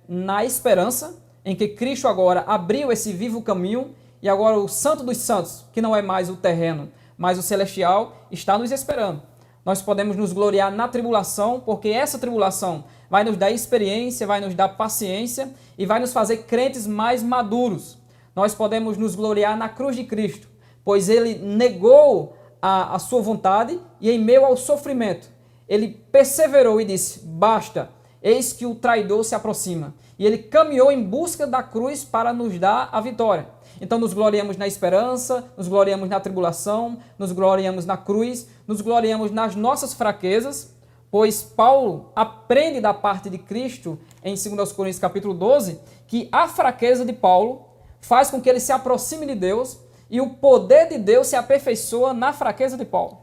na esperança em que Cristo agora abriu esse vivo caminho e agora o Santo dos Santos, que não é mais o terreno, mas o celestial, está nos esperando. Nós podemos nos gloriar na tribulação, porque essa tribulação vai nos dar experiência, vai nos dar paciência e vai nos fazer crentes mais maduros. Nós podemos nos gloriar na cruz de Cristo, pois ele negou a sua vontade e em meio ao sofrimento, ele perseverou e disse, basta, eis que o traidor se aproxima. E ele caminhou em busca da cruz para nos dar a vitória. Então nos gloriamos na esperança, nos gloriamos na tribulação, nos gloriamos na cruz, nos gloriamos nas nossas fraquezas, pois Paulo aprende da parte de Cristo em 2 Coríntios capítulo 12, que a fraqueza de Paulo faz com que ele se aproxime de Deus e o poder de Deus se aperfeiçoa na fraqueza de Paulo.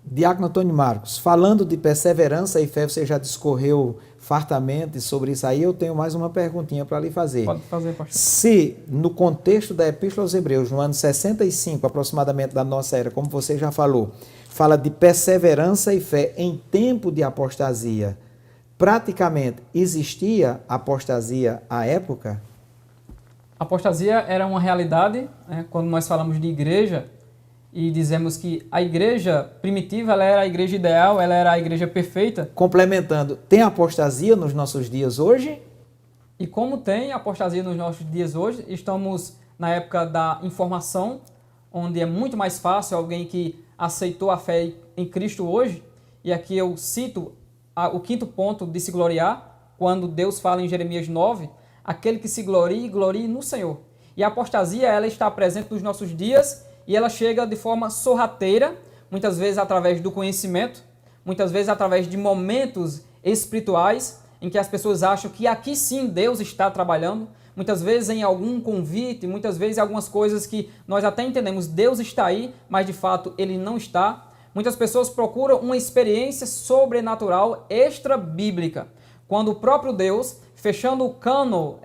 Diácono Antônio Marcos, falando de perseverança e fé, você já discorreu fartamente sobre isso aí, eu tenho mais uma perguntinha para lhe fazer. Pode fazer, pastor. Se, no contexto da Epístola aos Hebreus, no ano 65, aproximadamente da nossa era, como você já falou, fala de perseverança e fé em tempo de apostasia, praticamente existia apostasia à época? A apostasia era uma realidade, né, quando nós falamos de igreja, e dizemos que a igreja primitiva ela era a igreja ideal, ela era a igreja perfeita. Complementando, tem apostasia nos nossos dias hoje? E como tem apostasia nos nossos dias hoje, estamos na época da informação, onde é muito mais fácil alguém que aceitou a fé em Cristo hoje, e aqui eu cito o 5º ponto de se gloriar, quando Deus fala em Jeremias 9, aquele que se glorie, glorie no Senhor. E a apostasia ela está presente nos nossos dias, e ela chega de forma sorrateira, muitas vezes através do conhecimento, muitas vezes através de momentos espirituais, em que as pessoas acham que aqui sim Deus está trabalhando, muitas vezes em algum convite, muitas vezes em algumas coisas que nós até entendemos, Deus está aí, mas de fato Ele não está. Muitas pessoas procuram uma experiência sobrenatural extra-bíblica, quando o próprio Deus, fechando o cano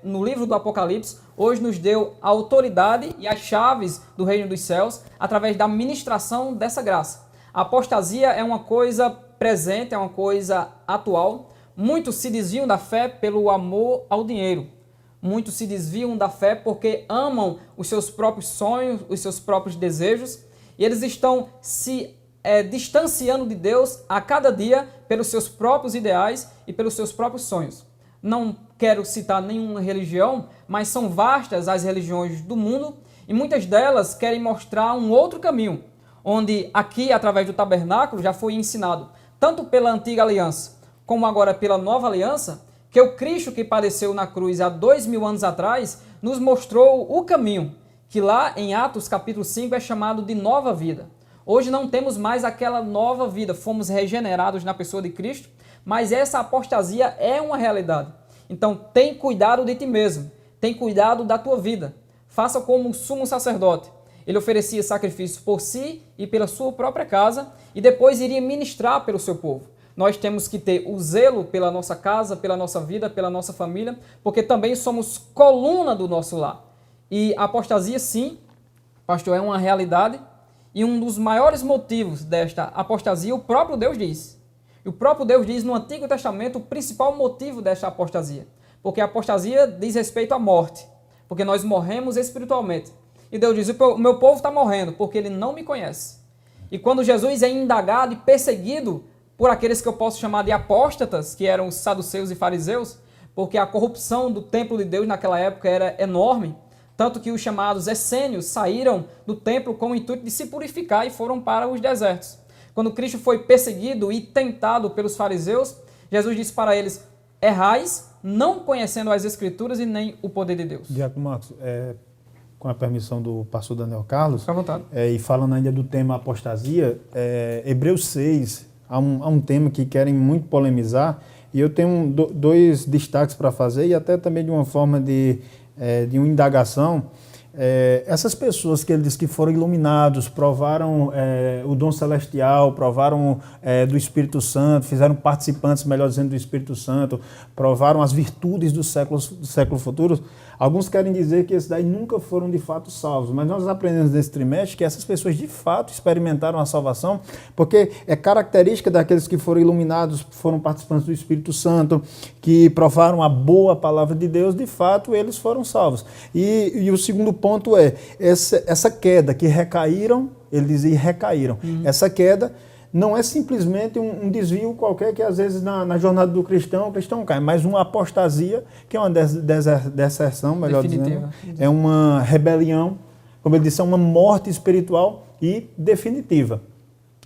no livro do Apocalipse, hoje nos deu a autoridade e as chaves do reino dos céus através da ministração dessa graça. A apostasia é uma coisa presente, é uma coisa atual. Muitos se desviam da fé pelo amor ao dinheiro. Muitos se desviam da fé porque amam os seus próprios sonhos, os seus próprios desejos, e eles estão se distanciando de Deus a cada dia pelos seus próprios ideais e pelos seus próprios sonhos. Não quero citar nenhuma religião, mas são vastas as religiões do mundo e muitas delas querem mostrar um outro caminho, onde aqui, através do tabernáculo, já foi ensinado, tanto pela antiga aliança como agora pela nova aliança, que o Cristo que padeceu na cruz há 2000 anos atrás nos mostrou o caminho, que lá em Atos capítulo 5 é chamado de nova vida. Hoje não temos mais aquela nova vida, fomos regenerados na pessoa de Cristo, mas essa apostasia é uma realidade. Então, tem cuidado de ti mesmo, tem cuidado da tua vida. Faça como o sumo sacerdote. Ele oferecia sacrifício por si e pela sua própria casa e depois iria ministrar pelo seu povo. Nós temos que ter o zelo pela nossa casa, pela nossa vida, pela nossa família, porque também somos coluna do nosso lar. E a apostasia, sim, pastor, é uma realidade, e um dos maiores motivos desta apostasia, o próprio Deus diz. E o próprio Deus diz no Antigo Testamento o principal motivo desta apostasia. Porque a apostasia diz respeito à morte, porque nós morremos espiritualmente. E Deus diz, o meu povo está morrendo porque ele não me conhece. E quando Jesus é indagado e perseguido por aqueles que eu posso chamar de apóstatas, que eram os saduceus e fariseus, porque a corrupção do templo de Deus naquela época era enorme, tanto que os chamados essênios saíram do templo com o intuito de se purificar e foram para os desertos. Quando Cristo foi perseguido e tentado pelos fariseus, Jesus disse para eles, errais, não conhecendo as Escrituras e nem o poder de Deus. Diácono Marcos, com a permissão do pastor Daniel Carlos, Fica à vontade. E falando ainda do tema apostasia, Hebreus 6, há um tema que querem muito polemizar, e eu tenho dois destaques para fazer, e até também de uma forma de uma indagação. Essas pessoas que ele diz que foram iluminados, provaram o dom celestial, provaram do Espírito Santo, fizeram participantes, melhor dizendo, do Espírito Santo, provaram as virtudes do século futuro, alguns querem dizer que esses daí nunca foram de fato salvos, mas nós aprendemos nesse trimestre que essas pessoas de fato experimentaram a salvação, porque é característica daqueles que foram iluminados, foram participantes do Espírito Santo, que provaram a boa palavra de Deus, de fato eles foram salvos. E o segundo ponto essa queda que recaíram, ele dizia recaíram, essa queda não é simplesmente um desvio qualquer que às vezes na jornada do cristão, o cristão cai, mas uma apostasia, que é uma deserção, melhor dizendo, é uma rebelião, como ele disse, é uma morte espiritual e definitiva.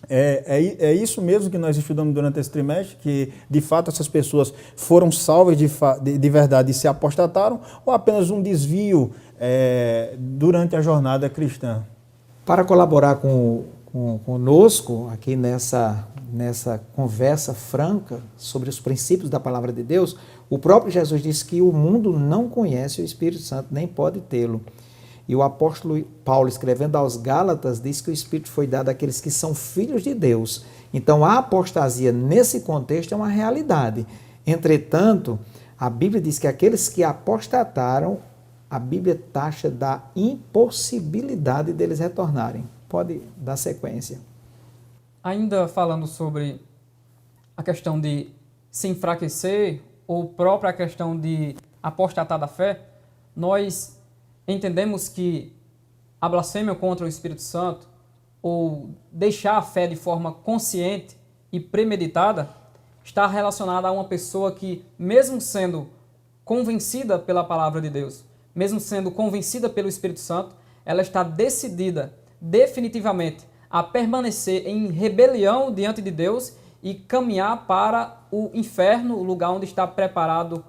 É isso mesmo que nós estudamos durante esse trimestre, que de fato essas pessoas foram salvas de verdade e se apostataram, ou apenas um desvio durante a jornada cristã? Para colaborar conosco aqui nessa conversa franca sobre os princípios da palavra de Deus, o próprio Jesus disse que o mundo não conhece o Espírito Santo, nem pode tê-lo. E o apóstolo Paulo, escrevendo aos Gálatas, diz que o Espírito foi dado àqueles que são filhos de Deus. Então, a apostasia, nesse contexto, é uma realidade. Entretanto, a Bíblia diz que aqueles que apostataram, a Bíblia taxa da impossibilidade deles retornarem. Pode dar sequência. Ainda falando sobre a questão de se enfraquecer ou própria questão de apostatar da fé, nós entendemos que a blasfêmia contra o Espírito Santo ou deixar a fé de forma consciente e premeditada está relacionada a uma pessoa que, mesmo sendo convencida pela palavra de Deus, mesmo sendo convencida pelo Espírito Santo, ela está decidida definitivamente a permanecer em rebelião diante de Deus e caminhar para o inferno, o lugar onde está preparado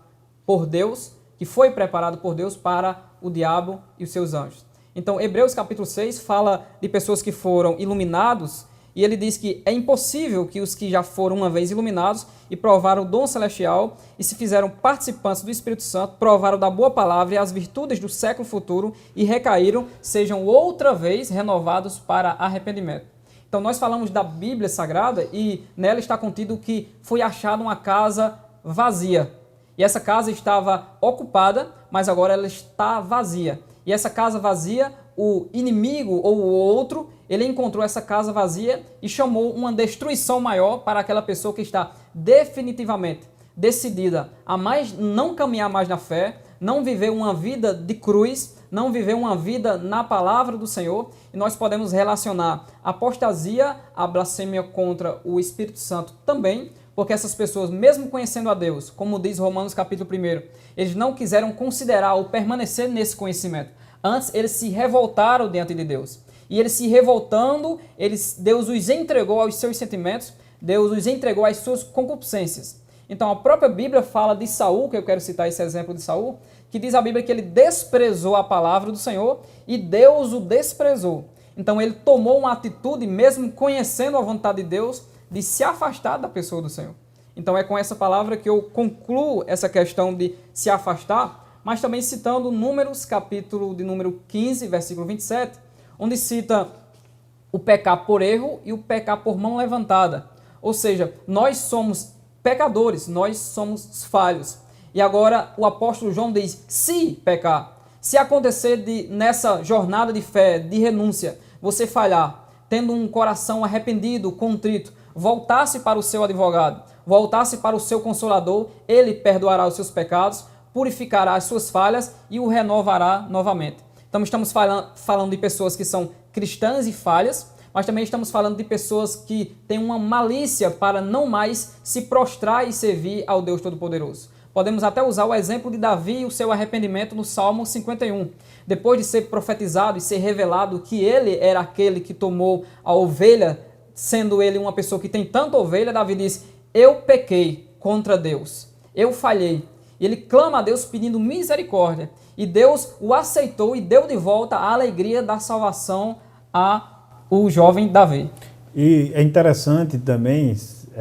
por Deus, que foi preparado por Deus para o diabo e os seus anjos. Então, Hebreus capítulo 6 fala de pessoas que foram iluminados, e ele diz que é impossível que os que já foram uma vez iluminados e provaram o dom celestial e se fizeram participantes do Espírito Santo, provaram da boa palavra e as virtudes do século futuro e recaíram, sejam outra vez renovados para arrependimento. Então, nós falamos da Bíblia Sagrada e nela está contido que foi achada uma casa vazia. E essa casa estava ocupada, mas agora ela está vazia. E essa casa vazia, o inimigo ou o outro, ele encontrou essa casa vazia e chamou uma destruição maior para aquela pessoa que está definitivamente decidida a não caminhar mais na fé, não viver uma vida de cruz, não viver uma vida na palavra do Senhor. E nós podemos relacionar a apostasia, a blasfêmia contra o Espírito Santo também, porque essas pessoas, mesmo conhecendo a Deus, como diz Romanos capítulo 1, eles não quiseram considerar ou permanecer nesse conhecimento. Antes, eles se revoltaram diante de Deus. E eles se revoltando, Deus os entregou aos seus sentimentos, Deus os entregou às suas concupiscências. Então, a própria Bíblia fala de Saul, que eu quero citar esse exemplo de Saul, que diz a Bíblia que ele desprezou a palavra do Senhor e Deus o desprezou. Então, ele tomou uma atitude, mesmo conhecendo a vontade de Deus, de se afastar da pessoa do Senhor. Então é com essa palavra que eu concluo essa questão de se afastar, mas também citando Números, capítulo de número 15, versículo 27, onde cita o pecar por erro e o pecar por mão levantada. Ou seja, nós somos pecadores, nós somos falhos. E agora o apóstolo João diz, se pecar, se acontecer nessa jornada de fé, de renúncia, você falhar, tendo um coração arrependido, contrito, voltasse para o seu advogado, voltasse para o seu consolador, ele perdoará os seus pecados, purificará as suas falhas e o renovará novamente. Então estamos falando de pessoas que são cristãs e falhas, mas também estamos falando de pessoas que têm uma malícia para não mais se prostrar e servir ao Deus Todo-Poderoso. Podemos até usar o exemplo de Davi e o seu arrependimento no Salmo 51. Depois de ser profetizado e ser revelado que ele era aquele que tomou a ovelha, sendo ele uma pessoa que tem tanta ovelha, Davi diz, eu pequei contra Deus, eu falhei. E ele clama a Deus pedindo misericórdia. E Deus o aceitou e deu de volta a alegria da salvação ao jovem Davi. E é interessante também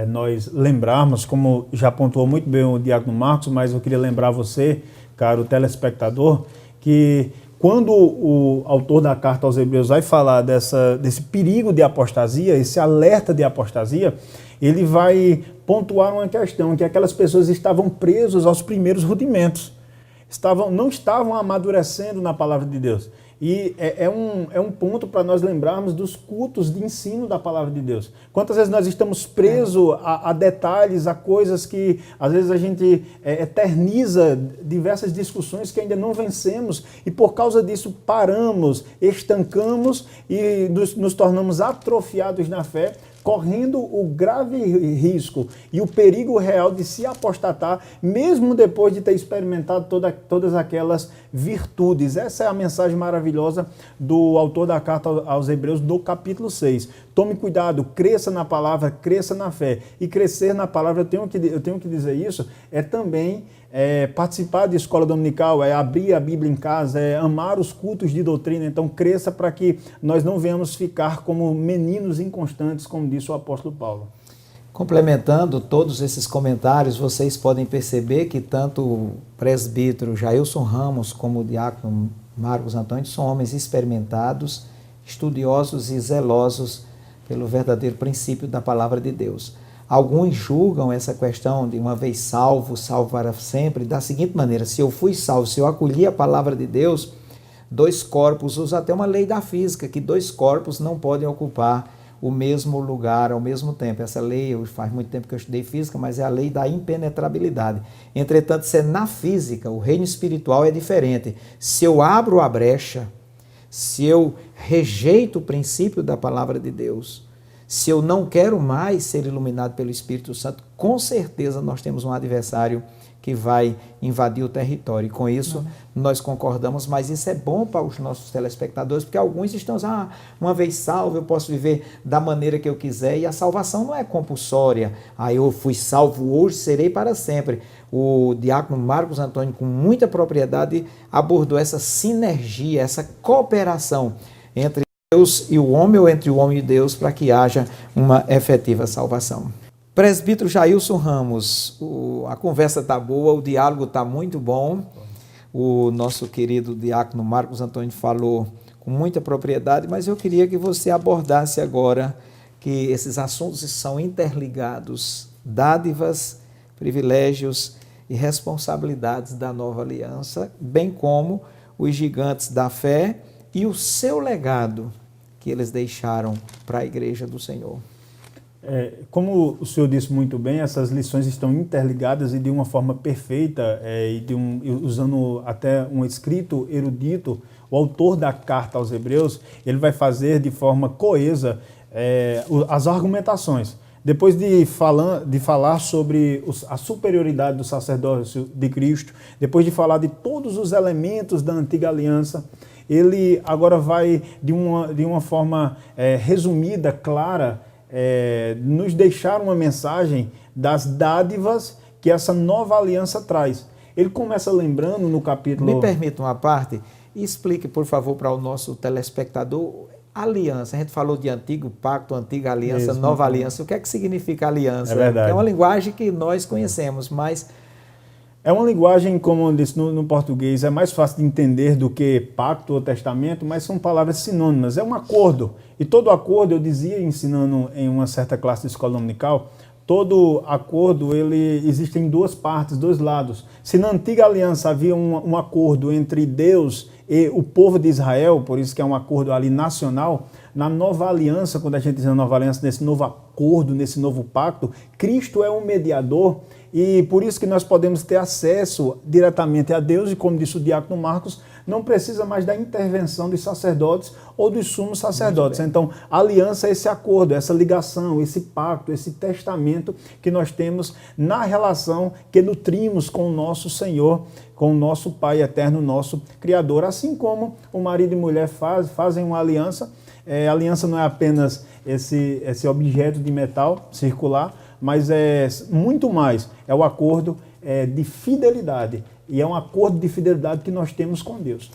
nós lembrarmos, como já pontuou muito bem o diácono Marcos, mas eu queria lembrar você, caro telespectador, que quando o autor da carta aos Hebreus vai falar desse perigo de apostasia, esse alerta de apostasia, ele vai pontuar uma questão, que aquelas pessoas estavam presas aos primeiros rudimentos, não estavam amadurecendo na palavra de Deus. E é um ponto para nós lembrarmos dos cultos de ensino da palavra de Deus. Quantas vezes nós estamos presos a detalhes, a coisas que às vezes a gente eterniza diversas discussões que ainda não vencemos e por causa disso paramos, estancamos e nos tornamos atrofiados na fé, correndo o grave risco e o perigo real de se apostatar, mesmo depois de ter experimentado todas aquelas virtudes. Essa é a mensagem maravilhosa do autor da carta aos Hebreus, do capítulo 6. Tome cuidado, cresça na palavra, cresça na fé. E crescer na palavra, eu tenho que dizer isso, é também participar de escola dominical, é abrir a Bíblia em casa, é amar os cultos de doutrina. Então cresça para que nós não venhamos ficar como meninos inconstantes, como disse o apóstolo Paulo. Complementando todos esses comentários, vocês podem perceber que tanto o presbítero Jailson Ramos como o diácono Marcos Antônio são homens experimentados, estudiosos e zelosos pelo verdadeiro princípio da palavra de Deus. Alguns julgam essa questão de uma vez salvo, salvo para sempre, da seguinte maneira: se eu fui salvo, se eu acolhi a palavra de Deus, dois corpos, usa até uma lei da física, que dois corpos não podem ocupar o mesmo lugar ao mesmo tempo. Essa lei, faz muito tempo que eu estudei física, mas é a lei da impenetrabilidade. Entretanto, se é na física, o reino espiritual é diferente. Se eu abro a brecha, se eu rejeito o princípio da palavra de Deus, se eu não quero mais ser iluminado pelo Espírito Santo, com certeza nós temos um adversário que vai invadir o território. E com isso nós concordamos, mas isso é bom para os nossos telespectadores, porque alguns estão dizendo, uma vez salvo eu posso viver da maneira que eu quiser, e a salvação não é compulsória. Eu fui salvo hoje, serei para sempre. O diácono Marcos Antônio, com muita propriedade, abordou essa sinergia, essa cooperação entre Deus e o homem, ou entre o homem e Deus, para que haja uma efetiva salvação. Presbítero Jailson Ramos, a conversa está boa, o diálogo está muito bom. O nosso querido diácono Marcos Antônio falou com muita propriedade, mas eu queria que você abordasse agora que esses assuntos são interligados, dádivas, privilégios e responsabilidades da nova aliança, bem como os gigantes da fé e o seu legado que eles deixaram para a igreja do Senhor. Como o senhor disse muito bem, essas lições estão interligadas e de uma forma perfeita, usando até um escrito erudito, o autor da carta aos Hebreus, ele vai fazer de forma coesa as argumentações. Depois de falar sobre a superioridade do sacerdócio de Cristo, depois de falar de todos os elementos da antiga aliança, ele agora vai, de uma forma resumida, clara, nos deixar uma mensagem das dádivas que essa nova aliança traz. Ele começa lembrando no capítulo... Me permita uma parte, e explique, por favor, para o nosso telespectador, aliança. A gente falou de antigo pacto, antiga aliança, nova aliança. O que é que significa aliança? É verdade. É uma linguagem que nós conhecemos, mas É uma linguagem, como eu disse no português, é mais fácil de entender do que pacto ou testamento, mas são palavras sinônimas. É um acordo. E todo acordo, eu dizia, ensinando em uma certa classe de escola dominical, todo acordo, ele existe em duas partes, dois lados. Se na antiga aliança havia um acordo entre Deus e o povo de Israel, por isso que é um acordo ali nacional, na nova aliança, quando a gente diz na nova aliança, nesse novo acordo, nesse novo pacto, Cristo é um mediador. E por isso que nós podemos ter acesso diretamente a Deus, e como disse o diácono Marcos, não precisa mais da intervenção dos sacerdotes ou dos sumos sacerdotes. Então, a aliança é esse acordo, essa ligação, esse pacto, esse testamento que nós temos na relação que nutrimos com o nosso Senhor, com o nosso Pai eterno, nosso Criador. Assim como o marido e mulher fazem uma aliança, a aliança não é apenas esse objeto de metal circular, mas é muito mais, é o acordo de fidelidade, e é um acordo de fidelidade que nós temos com Deus.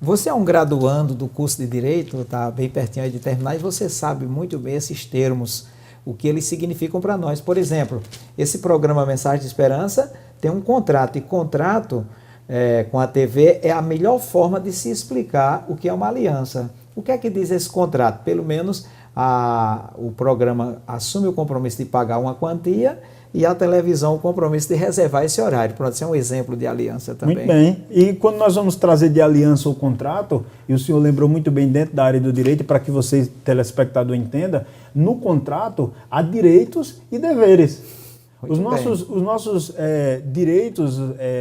Você é um graduando do curso de Direito, está bem pertinho aí de terminar, e você sabe muito bem esses termos, o que eles significam para nós. Por exemplo, esse programa Mensagem de Esperança tem um contrato, e contrato com a TV é a melhor forma de se explicar o que é uma aliança. O que é que diz esse contrato? Pelo menos o programa assume o compromisso de pagar uma quantia e a televisão o compromisso de reservar esse horário. Pronto, isso é um exemplo de aliança também. Muito bem. E quando nós vamos trazer de aliança o contrato, e o senhor lembrou muito bem dentro da área do direito, para que você, telespectador, entenda, no contrato há direitos e deveres. Os nossos direitos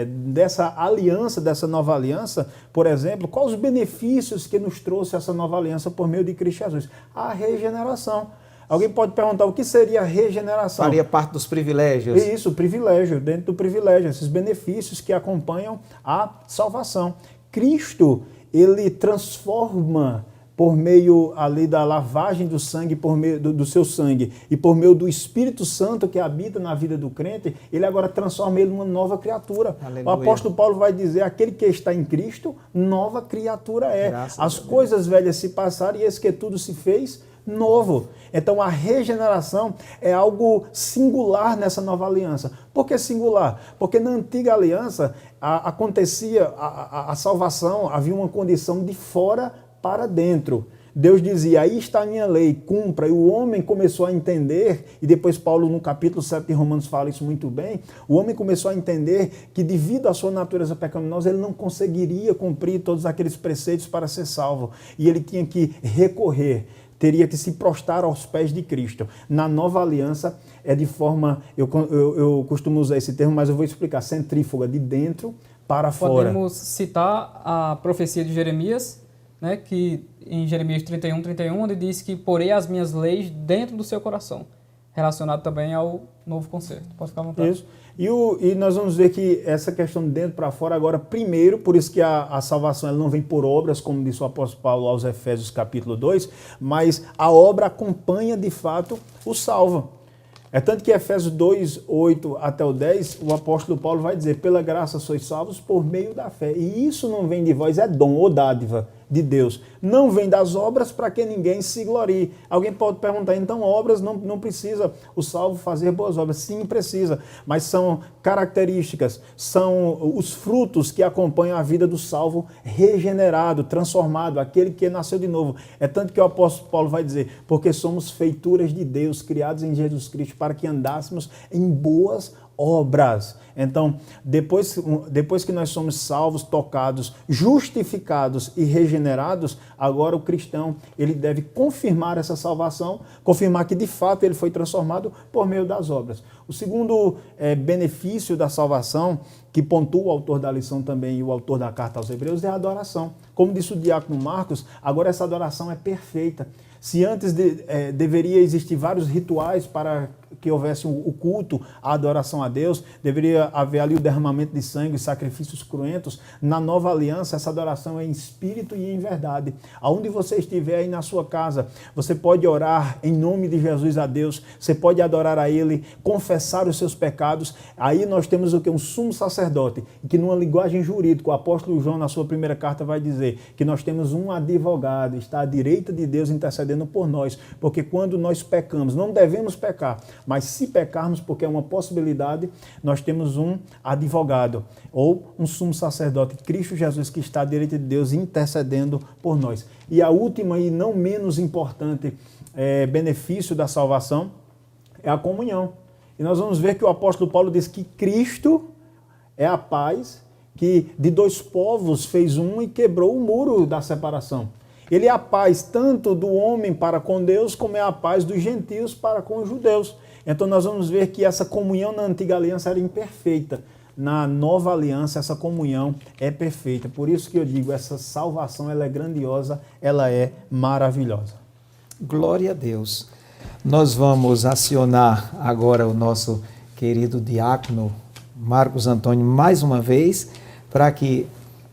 dessa aliança, dessa nova aliança, por exemplo, quais os benefícios que nos trouxe essa nova aliança por meio de Cristo Jesus? A regeneração. Alguém pode perguntar o que seria a regeneração? Faria parte dos privilégios. Isso, privilégio, dentro do privilégio, esses benefícios que acompanham a salvação. Cristo, ele transforma por meio ali da lavagem do sangue, por meio do seu sangue, e por meio do Espírito Santo que habita na vida do crente, ele agora transforma ele numa nova criatura. Aleluia. O apóstolo Paulo vai dizer, aquele que está em Cristo, nova criatura é. As coisas velhas se passaram e eis que tudo se fez novo. Então a regeneração é algo singular nessa nova aliança. Por que singular? Porque na antiga aliança acontecia a salvação, havia uma condição de fora para dentro. Deus dizia, aí está a minha lei, cumpra. E o homem começou a entender, e depois Paulo no capítulo 7 de Romanos fala isso muito bem, o homem começou a entender que devido à sua natureza pecaminosa, ele não conseguiria cumprir todos aqueles preceitos para ser salvo. E ele tinha que recorrer, teria que se prostrar aos pés de Cristo. Na nova aliança é de forma, eu costumo usar esse termo, mas eu vou explicar, centrífuga, de dentro para fora. Podemos citar a profecia de Jeremias, né, que em Jeremias 31, onde diz que porei as minhas leis dentro do seu coração, relacionado também ao novo concerto. Pode ficar à vontade. Isso. E nós vamos ver que essa questão de dentro para fora agora, primeiro, por isso que a salvação ela não vem por obras, como disse o apóstolo Paulo aos Efésios capítulo 2, mas a obra acompanha de fato o salvo. É tanto que Efésios 2, 8 até o 10, o apóstolo Paulo vai dizer, pela graça sois salvos por meio da fé. E isso não vem de vós, é dom ou dádiva de Deus. Não vem das obras para que ninguém se glorie. Alguém pode perguntar, então obras não precisa o salvo fazer boas obras. Sim, precisa, mas são características, são os frutos que acompanham a vida do salvo regenerado, transformado, aquele que nasceu de novo. É tanto que o apóstolo Paulo vai dizer, porque somos feituras de Deus, criados em Jesus Cristo, para que andássemos em boas obras. Então, depois que nós somos salvos, tocados, justificados e regenerados, agora o cristão ele deve confirmar essa salvação, confirmar que de fato ele foi transformado por meio das obras. O segundo benefício da salvação, que pontua o autor da lição também e o autor da carta aos Hebreus, é a adoração. Como disse o diácono Marcos, agora essa adoração é perfeita. Se antes deveria existir vários rituais para que houvesse o culto, a adoração a Deus, deveria haver ali o derramamento de sangue, sacrifícios cruentos. Na nova aliança, essa adoração é em espírito e em verdade. Aonde você estiver aí na sua casa, você pode orar em nome de Jesus a Deus, você pode adorar a Ele, confessar os seus pecados. Aí nós temos o que? Um sumo sacerdote, que numa linguagem jurídica, o apóstolo João, na sua primeira carta, vai dizer que nós temos um advogado, está à direita de Deus intercedendo por nós, porque quando nós pecamos, não devemos pecar, Mas se pecarmos, porque é uma possibilidade, nós temos um advogado ou um sumo sacerdote, Cristo Jesus, que está à direita de Deus intercedendo por nós. E a última e não menos importante benefício da salvação é a comunhão. E nós vamos ver que o apóstolo Paulo diz que Cristo é a paz, que de dois povos fez um e quebrou o muro da separação. Ele é a paz tanto do homem para com Deus, como é a paz dos gentios para com os judeus. Então nós vamos ver que essa comunhão na antiga aliança era imperfeita. Na nova aliança essa comunhão é perfeita. Por isso que eu digo, essa salvação ela é grandiosa, ela é maravilhosa. Glória a Deus. Nós vamos acionar agora o nosso querido diácono Marcos Antônio mais uma vez, para que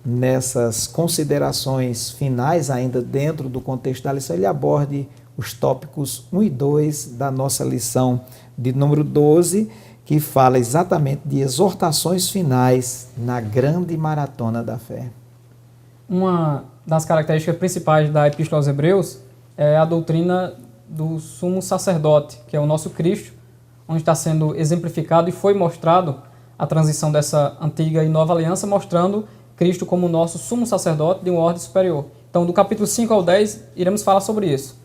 nessas considerações finais, ainda dentro do contexto da lição, ele aborde os tópicos 1 e 2 da nossa lição de número 12, que fala exatamente de exortações finais na grande maratona da fé. Uma das características principais da Epístola aos Hebreus é a doutrina do sumo sacerdote, que é o nosso Cristo, onde está sendo exemplificado e foi mostrado a transição dessa antiga e nova aliança, mostrando Cristo como nosso sumo sacerdote de uma ordem superior. Então, do capítulo 5 ao 10, iremos falar sobre isso.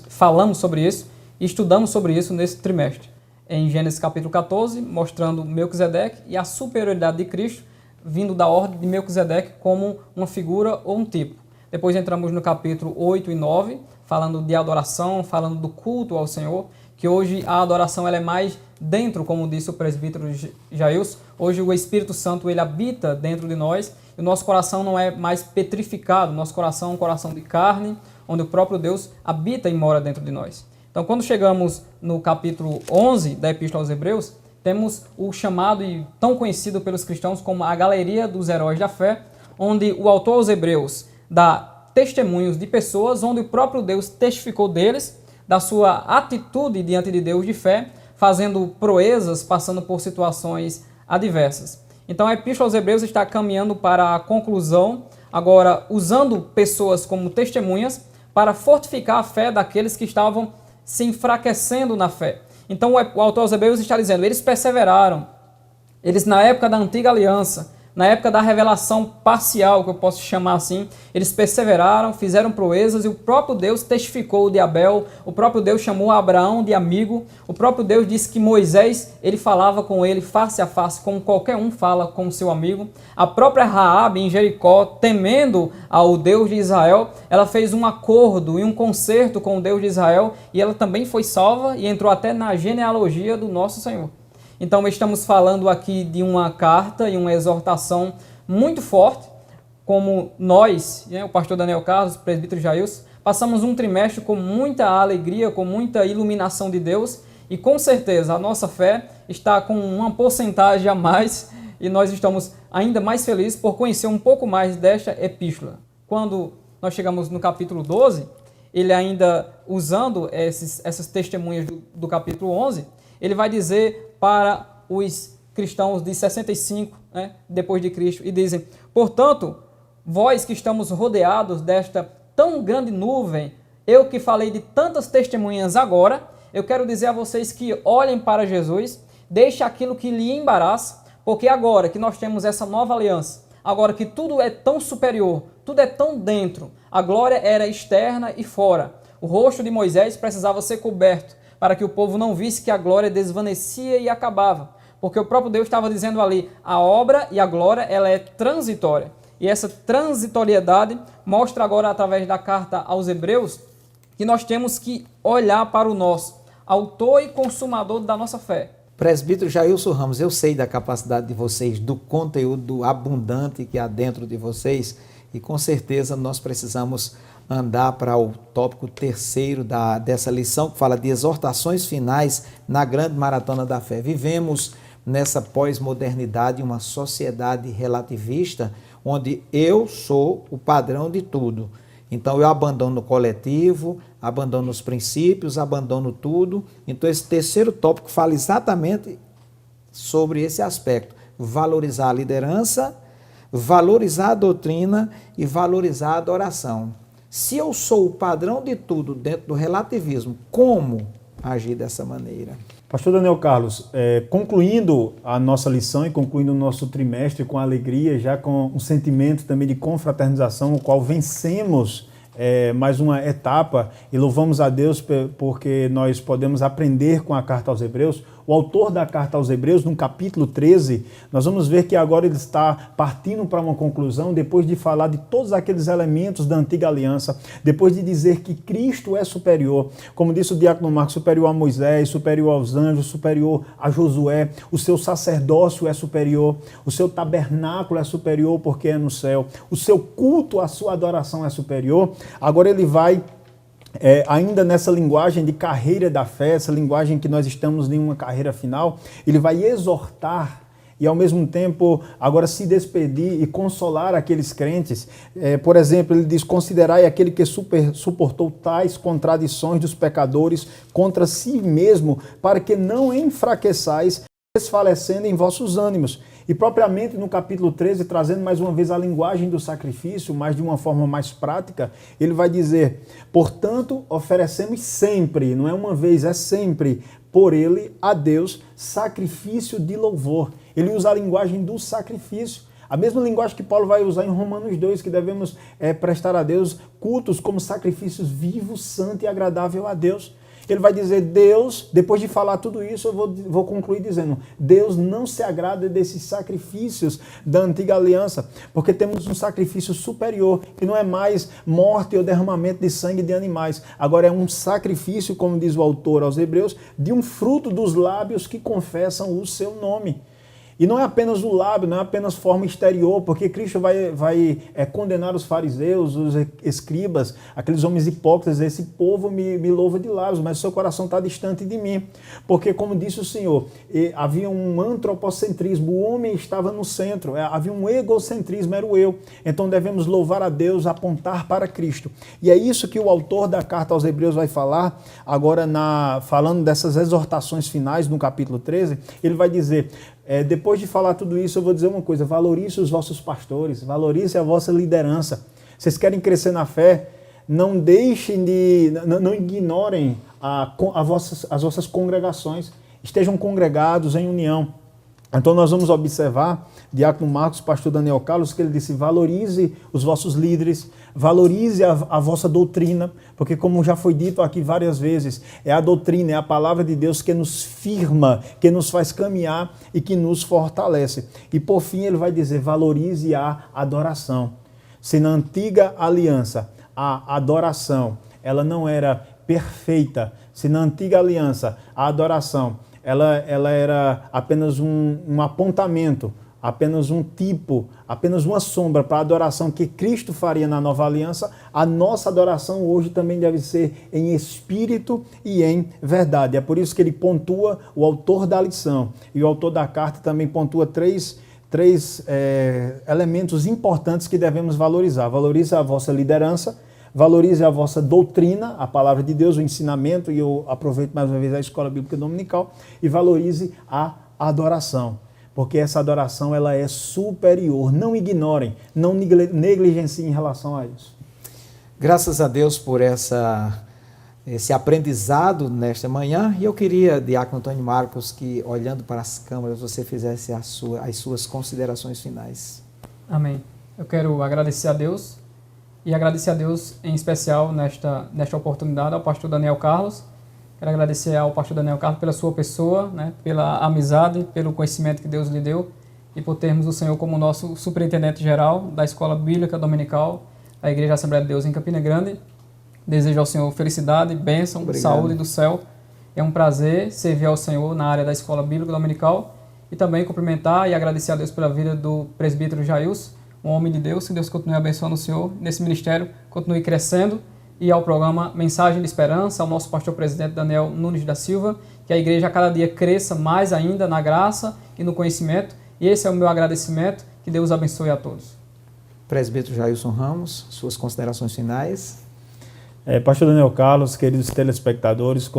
Falamos sobre isso e estudamos sobre isso nesse trimestre. Em Gênesis capítulo 14, mostrando Melquisedeque e a superioridade de Cristo, vindo da ordem de Melquisedeque como uma figura ou um tipo. Depois entramos no capítulo 8 e 9, falando de adoração, falando do culto ao Senhor, que hoje a adoração ela é mais dentro, como disse o presbítero Jailson. Hoje o Espírito Santo ele habita dentro de nós e o nosso coração não é mais petrificado, nosso coração é um coração de carne, onde o próprio Deus habita e mora dentro de nós. Então, quando chegamos no capítulo 11 da Epístola aos Hebreus, temos o chamado e tão conhecido pelos cristãos como a galeria dos heróis da fé, onde o autor aos Hebreus dá testemunhos de pessoas onde o próprio Deus testificou deles, da sua atitude diante de Deus de fé, fazendo proezas, passando por situações adversas. Então a Epístola aos Hebreus está caminhando para a conclusão, agora usando pessoas como testemunhas para fortificar a fé daqueles que estavam se enfraquecendo na fé. Então o autor aos Hebreus está dizendo, eles perseveraram, eles na época da antiga aliança, na época da revelação parcial, que eu posso chamar assim, eles perseveraram, fizeram proezas e o próprio Deus testificou de Abel, o próprio Deus chamou Abraão de amigo, o próprio Deus disse que Moisés, ele falava com ele face a face, como qualquer um fala com seu amigo. A própria Raabe em Jericó, temendo ao Deus de Israel, ela fez um acordo e um concerto com o Deus de Israel e ela também foi salva e entrou até na genealogia do nosso Senhor. Então, estamos falando aqui de uma carta e uma exortação muito forte, como nós, o pastor Daniel Carlos, o presbítero Jailson, passamos um trimestre com muita alegria, com muita iluminação de Deus, e com certeza a nossa fé está com uma porcentagem a mais, e nós estamos ainda mais felizes por conhecer um pouco mais desta epístola. Quando nós chegamos no capítulo 12, ele ainda usando essas testemunhas do capítulo 11, ele vai dizer para os cristãos de 65, depois de Cristo, e dizem, portanto, vós que estamos rodeados desta tão grande nuvem, eu que falei de tantas testemunhas agora, eu quero dizer a vocês que olhem para Jesus, deixe aquilo que lhe embaraça, porque agora que nós temos essa nova aliança, agora que tudo é tão superior, tudo é tão dentro, a glória era externa e fora, o rosto de Moisés precisava ser coberto, para que o povo não visse que a glória desvanecia e acabava. Porque o próprio Deus estava dizendo ali, a obra e a glória, ela é transitória. E essa transitoriedade mostra agora, através da carta aos Hebreus, que nós temos que olhar para o nosso autor e consumador da nossa fé. Presbítero Jailson Ramos, eu sei da capacidade de vocês, do conteúdo abundante que há dentro de vocês, e com certeza nós precisamos andar para o tópico 3º dessa lição, que fala de exortações finais na grande maratona da fé. Vivemos nessa pós-modernidade uma sociedade relativista, onde eu sou o padrão de tudo. Então eu abandono o coletivo, abandono os princípios, abandono tudo. Então esse 3º tópico fala exatamente sobre esse aspecto. Valorizar a liderança, valorizar a doutrina e valorizar a adoração. Se eu sou o padrão de tudo dentro do relativismo, como agir dessa maneira? Pastor Daniel Carlos, concluindo a nossa lição e concluindo o nosso trimestre com alegria, já com um sentimento também de confraternização, o qual vencemos mais uma etapa e louvamos a Deus porque nós podemos aprender com a carta aos Hebreus. O autor da carta aos Hebreus, no capítulo 13, nós vamos ver que agora ele está partindo para uma conclusão, depois de falar de todos aqueles elementos da antiga aliança, depois de dizer que Cristo é superior, como disse o diácono Marcos, superior a Moisés, superior aos anjos, superior a Josué, o seu sacerdócio é superior, o seu tabernáculo é superior porque é no céu, o seu culto, a sua adoração é superior. Agora ele vai ainda nessa linguagem de carreira da fé, essa linguagem que nós estamos em uma carreira final, ele vai exortar e ao mesmo tempo agora se despedir e consolar aqueles crentes. Por exemplo, ele diz: considerai aquele que suportou tais contradições dos pecadores contra si mesmo, para que não enfraqueçais, desfalecendo em vossos ânimos. E propriamente no capítulo 13, trazendo mais uma vez a linguagem do sacrifício, mas de uma forma mais prática, ele vai dizer: portanto, oferecemos sempre, não é uma vez, é sempre, por ele, a Deus, sacrifício de louvor. Ele usa a linguagem do sacrifício. A mesma linguagem que Paulo vai usar em Romanos 2, que devemos prestar a Deus cultos como sacrifícios vivos, santo e agradável a Deus. Ele vai dizer, Deus, depois de falar tudo isso, eu vou concluir dizendo, Deus não se agrada desses sacrifícios da antiga aliança, porque temos um sacrifício superior, que não é mais morte ou derramamento de sangue de animais. Agora é um sacrifício, como diz o autor aos Hebreus, de um fruto dos lábios que confessam o seu nome. E não é apenas o lábio, não é apenas forma exterior, porque Cristo vai condenar os fariseus, os escribas, aqueles homens hipócritas. Esse povo me louva de lábios, mas o seu coração está distante de mim. Porque, como disse o Senhor, havia um antropocentrismo, o homem estava no centro, havia um egocentrismo, era o eu. Então devemos louvar a Deus, apontar para Cristo. E é isso que o autor da carta aos Hebreus vai falar, agora falando dessas exortações finais no capítulo 13, ele vai dizer... depois de falar tudo isso, eu vou dizer uma coisa: valorize os vossos pastores, valorize a vossa liderança. Vocês querem crescer na fé? Não deixem não ignorem as vossas congregações. Estejam congregados em união. Então nós vamos observar, diácono Marcos, pastor Daniel Carlos, que ele disse: valorize os vossos líderes, valorize a vossa doutrina, porque como já foi dito aqui várias vezes, é a doutrina, é a palavra de Deus que nos firma, que nos faz caminhar e que nos fortalece. E por fim ele vai dizer, valorize a adoração. Se na antiga aliança a adoração ela não era perfeita, se na antiga aliança a adoração ela era apenas um apontamento, apenas um tipo, apenas uma sombra para a adoração que Cristo faria na nova aliança, a nossa adoração hoje também deve ser em espírito e em verdade. É por isso que ele pontua, o autor da lição e o autor da carta também pontua três elementos importantes que devemos valorizar. Valorize a vossa liderança, valorize a vossa doutrina, a palavra de Deus, o ensinamento, e eu aproveito mais uma vez a Escola Bíblica Dominical, e valorize a adoração, porque essa adoração ela é superior. Não ignorem, não negligenciem em relação a isso. Graças a Deus por esse aprendizado nesta manhã, e eu queria, diácono Antônio Marcos, que olhando para as câmeras você fizesse as suas considerações finais. Amém. Eu quero agradecer a Deus, e agradecer a Deus em especial nesta oportunidade ao pastor Daniel Carlos. Quero agradecer ao pastor Daniel Carlos pela sua pessoa, pela amizade, pelo conhecimento que Deus lhe deu e por termos o Senhor como nosso superintendente geral da Escola Bíblica Dominical da Igreja Assembleia de Deus em Campina Grande. Desejo ao Senhor felicidade, bênção, Obrigado. Saúde do céu. É um prazer servir ao Senhor na área da Escola Bíblica Dominical e também cumprimentar e agradecer a Deus pela vida do presbítero Jailson, um homem de Deus, que Deus continue abençoando o Senhor nesse ministério, continue crescendo, e ao programa Mensagem de Esperança, ao nosso pastor-presidente Daniel Nunes da Silva, que a igreja a cada dia cresça mais ainda na graça e no conhecimento, e esse é o meu agradecimento, que Deus abençoe a todos. Presbítero Jailson Ramos, suas considerações finais. Pastor Daniel Carlos, queridos telespectadores,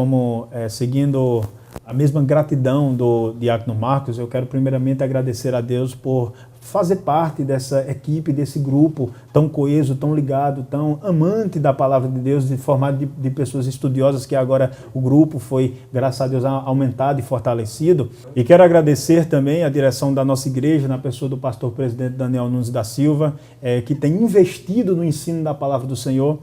seguindo a mesma gratidão do diácono Marcos, eu quero primeiramente agradecer a Deus por fazer parte dessa equipe, desse grupo tão coeso, tão ligado, tão amante da palavra de Deus, formado de pessoas estudiosas, que agora o grupo foi, graças a Deus, aumentado e fortalecido. E quero agradecer também a direção da nossa igreja, na pessoa do pastor presidente Daniel Nunes da Silva, que tem investido no ensino da palavra do Senhor.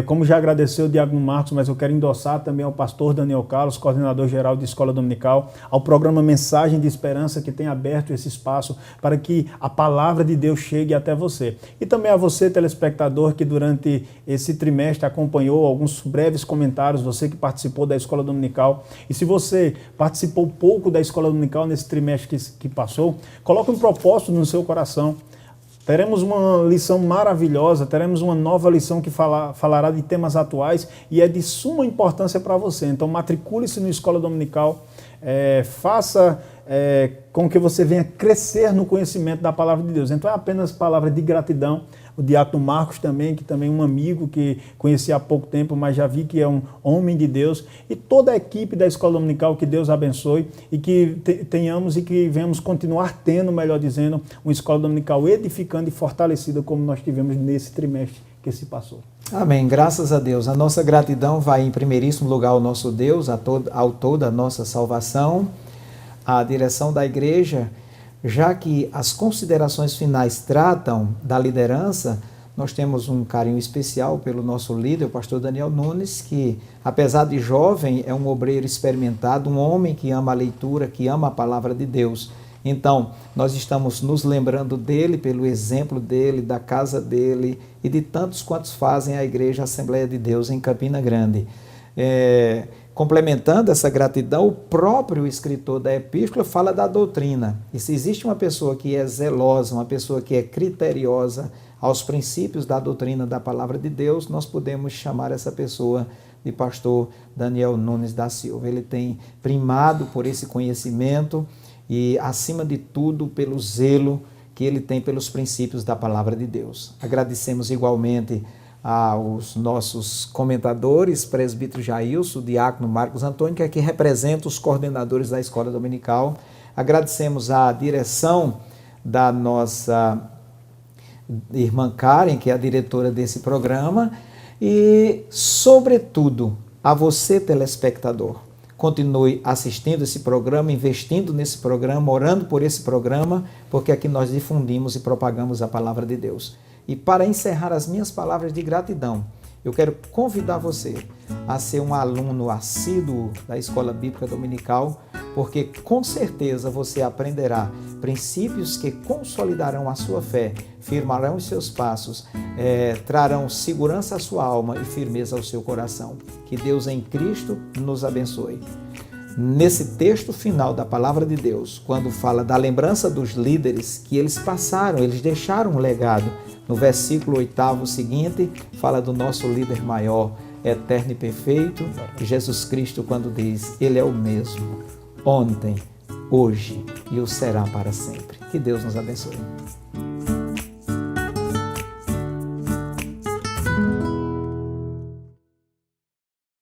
Como já agradeceu o Diácono Marcos, mas eu quero endossar também ao pastor Daniel Carlos, coordenador geral de Escola Dominical, ao programa Mensagem de Esperança, que tem aberto esse espaço para que a palavra de Deus chegue até você. E também a você, telespectador, que durante esse trimestre acompanhou alguns breves comentários, você que participou da Escola Dominical. E se você participou pouco da Escola Dominical nesse trimestre que passou, coloque um propósito no seu coração. Teremos uma lição maravilhosa, teremos uma nova lição que falará de temas atuais e é de suma importância para você. Então matricule-se na Escola Dominical, faça com que você venha crescer no conhecimento da palavra de Deus. Então é apenas palavra de gratidão. O Diácono Marcos também, que também é um amigo que conheci há pouco tempo, mas já vi que é um homem de Deus. E toda a equipe da Escola Dominical, que Deus abençoe e que tenhamos e que venhamos continuar tendo, melhor dizendo, uma Escola Dominical edificante e fortalecida como nós tivemos nesse trimestre que se passou. Amém. Graças a Deus. A nossa gratidão vai em primeiríssimo lugar ao nosso Deus, autor da nossa salvação, à direção da igreja. Já que as considerações finais tratam da liderança, nós temos um carinho especial pelo nosso líder, o pastor Daniel Nunes, que, apesar de jovem, é um obreiro experimentado, um homem que ama a leitura, que ama a palavra de Deus. Então, nós estamos nos lembrando dele, pelo exemplo dele, da casa dele e de tantos quantos fazem a Igreja Assembleia de Deus em Campina Grande. Complementando essa gratidão, o próprio escritor da epístola fala da doutrina. E se existe uma pessoa que é zelosa, uma pessoa que é criteriosa aos princípios da doutrina da palavra de Deus, nós podemos chamar essa pessoa de pastor Daniel Nunes da Silva. Ele tem primado por esse conhecimento e, acima de tudo, pelo zelo que ele tem pelos princípios da palavra de Deus. Agradecemos igualmente aos nossos comentadores, presbítero Jailson, diácono Marcos Antônio, que aqui representa os coordenadores da Escola Dominical. Agradecemos a direção da nossa irmã Karen, que é a diretora desse programa, e, sobretudo, a você, telespectador. Continue assistindo esse programa, investindo nesse programa, orando por esse programa, porque aqui nós difundimos e propagamos a palavra de Deus. E para encerrar as minhas palavras de gratidão, eu quero convidar você a ser um aluno assíduo da Escola Bíblica Dominical, porque com certeza você aprenderá princípios que consolidarão a sua fé, firmarão os seus passos, trarão segurança à sua alma e firmeza ao seu coração. Que Deus em Cristo nos abençoe. Nesse texto final da palavra de Deus, quando fala da lembrança dos líderes que eles passaram, eles deixaram um legado, no versículo 8º seguinte, fala do nosso líder maior, eterno e perfeito, Jesus Cristo, quando diz, Ele é o mesmo, ontem, hoje e o será para sempre. Que Deus nos abençoe.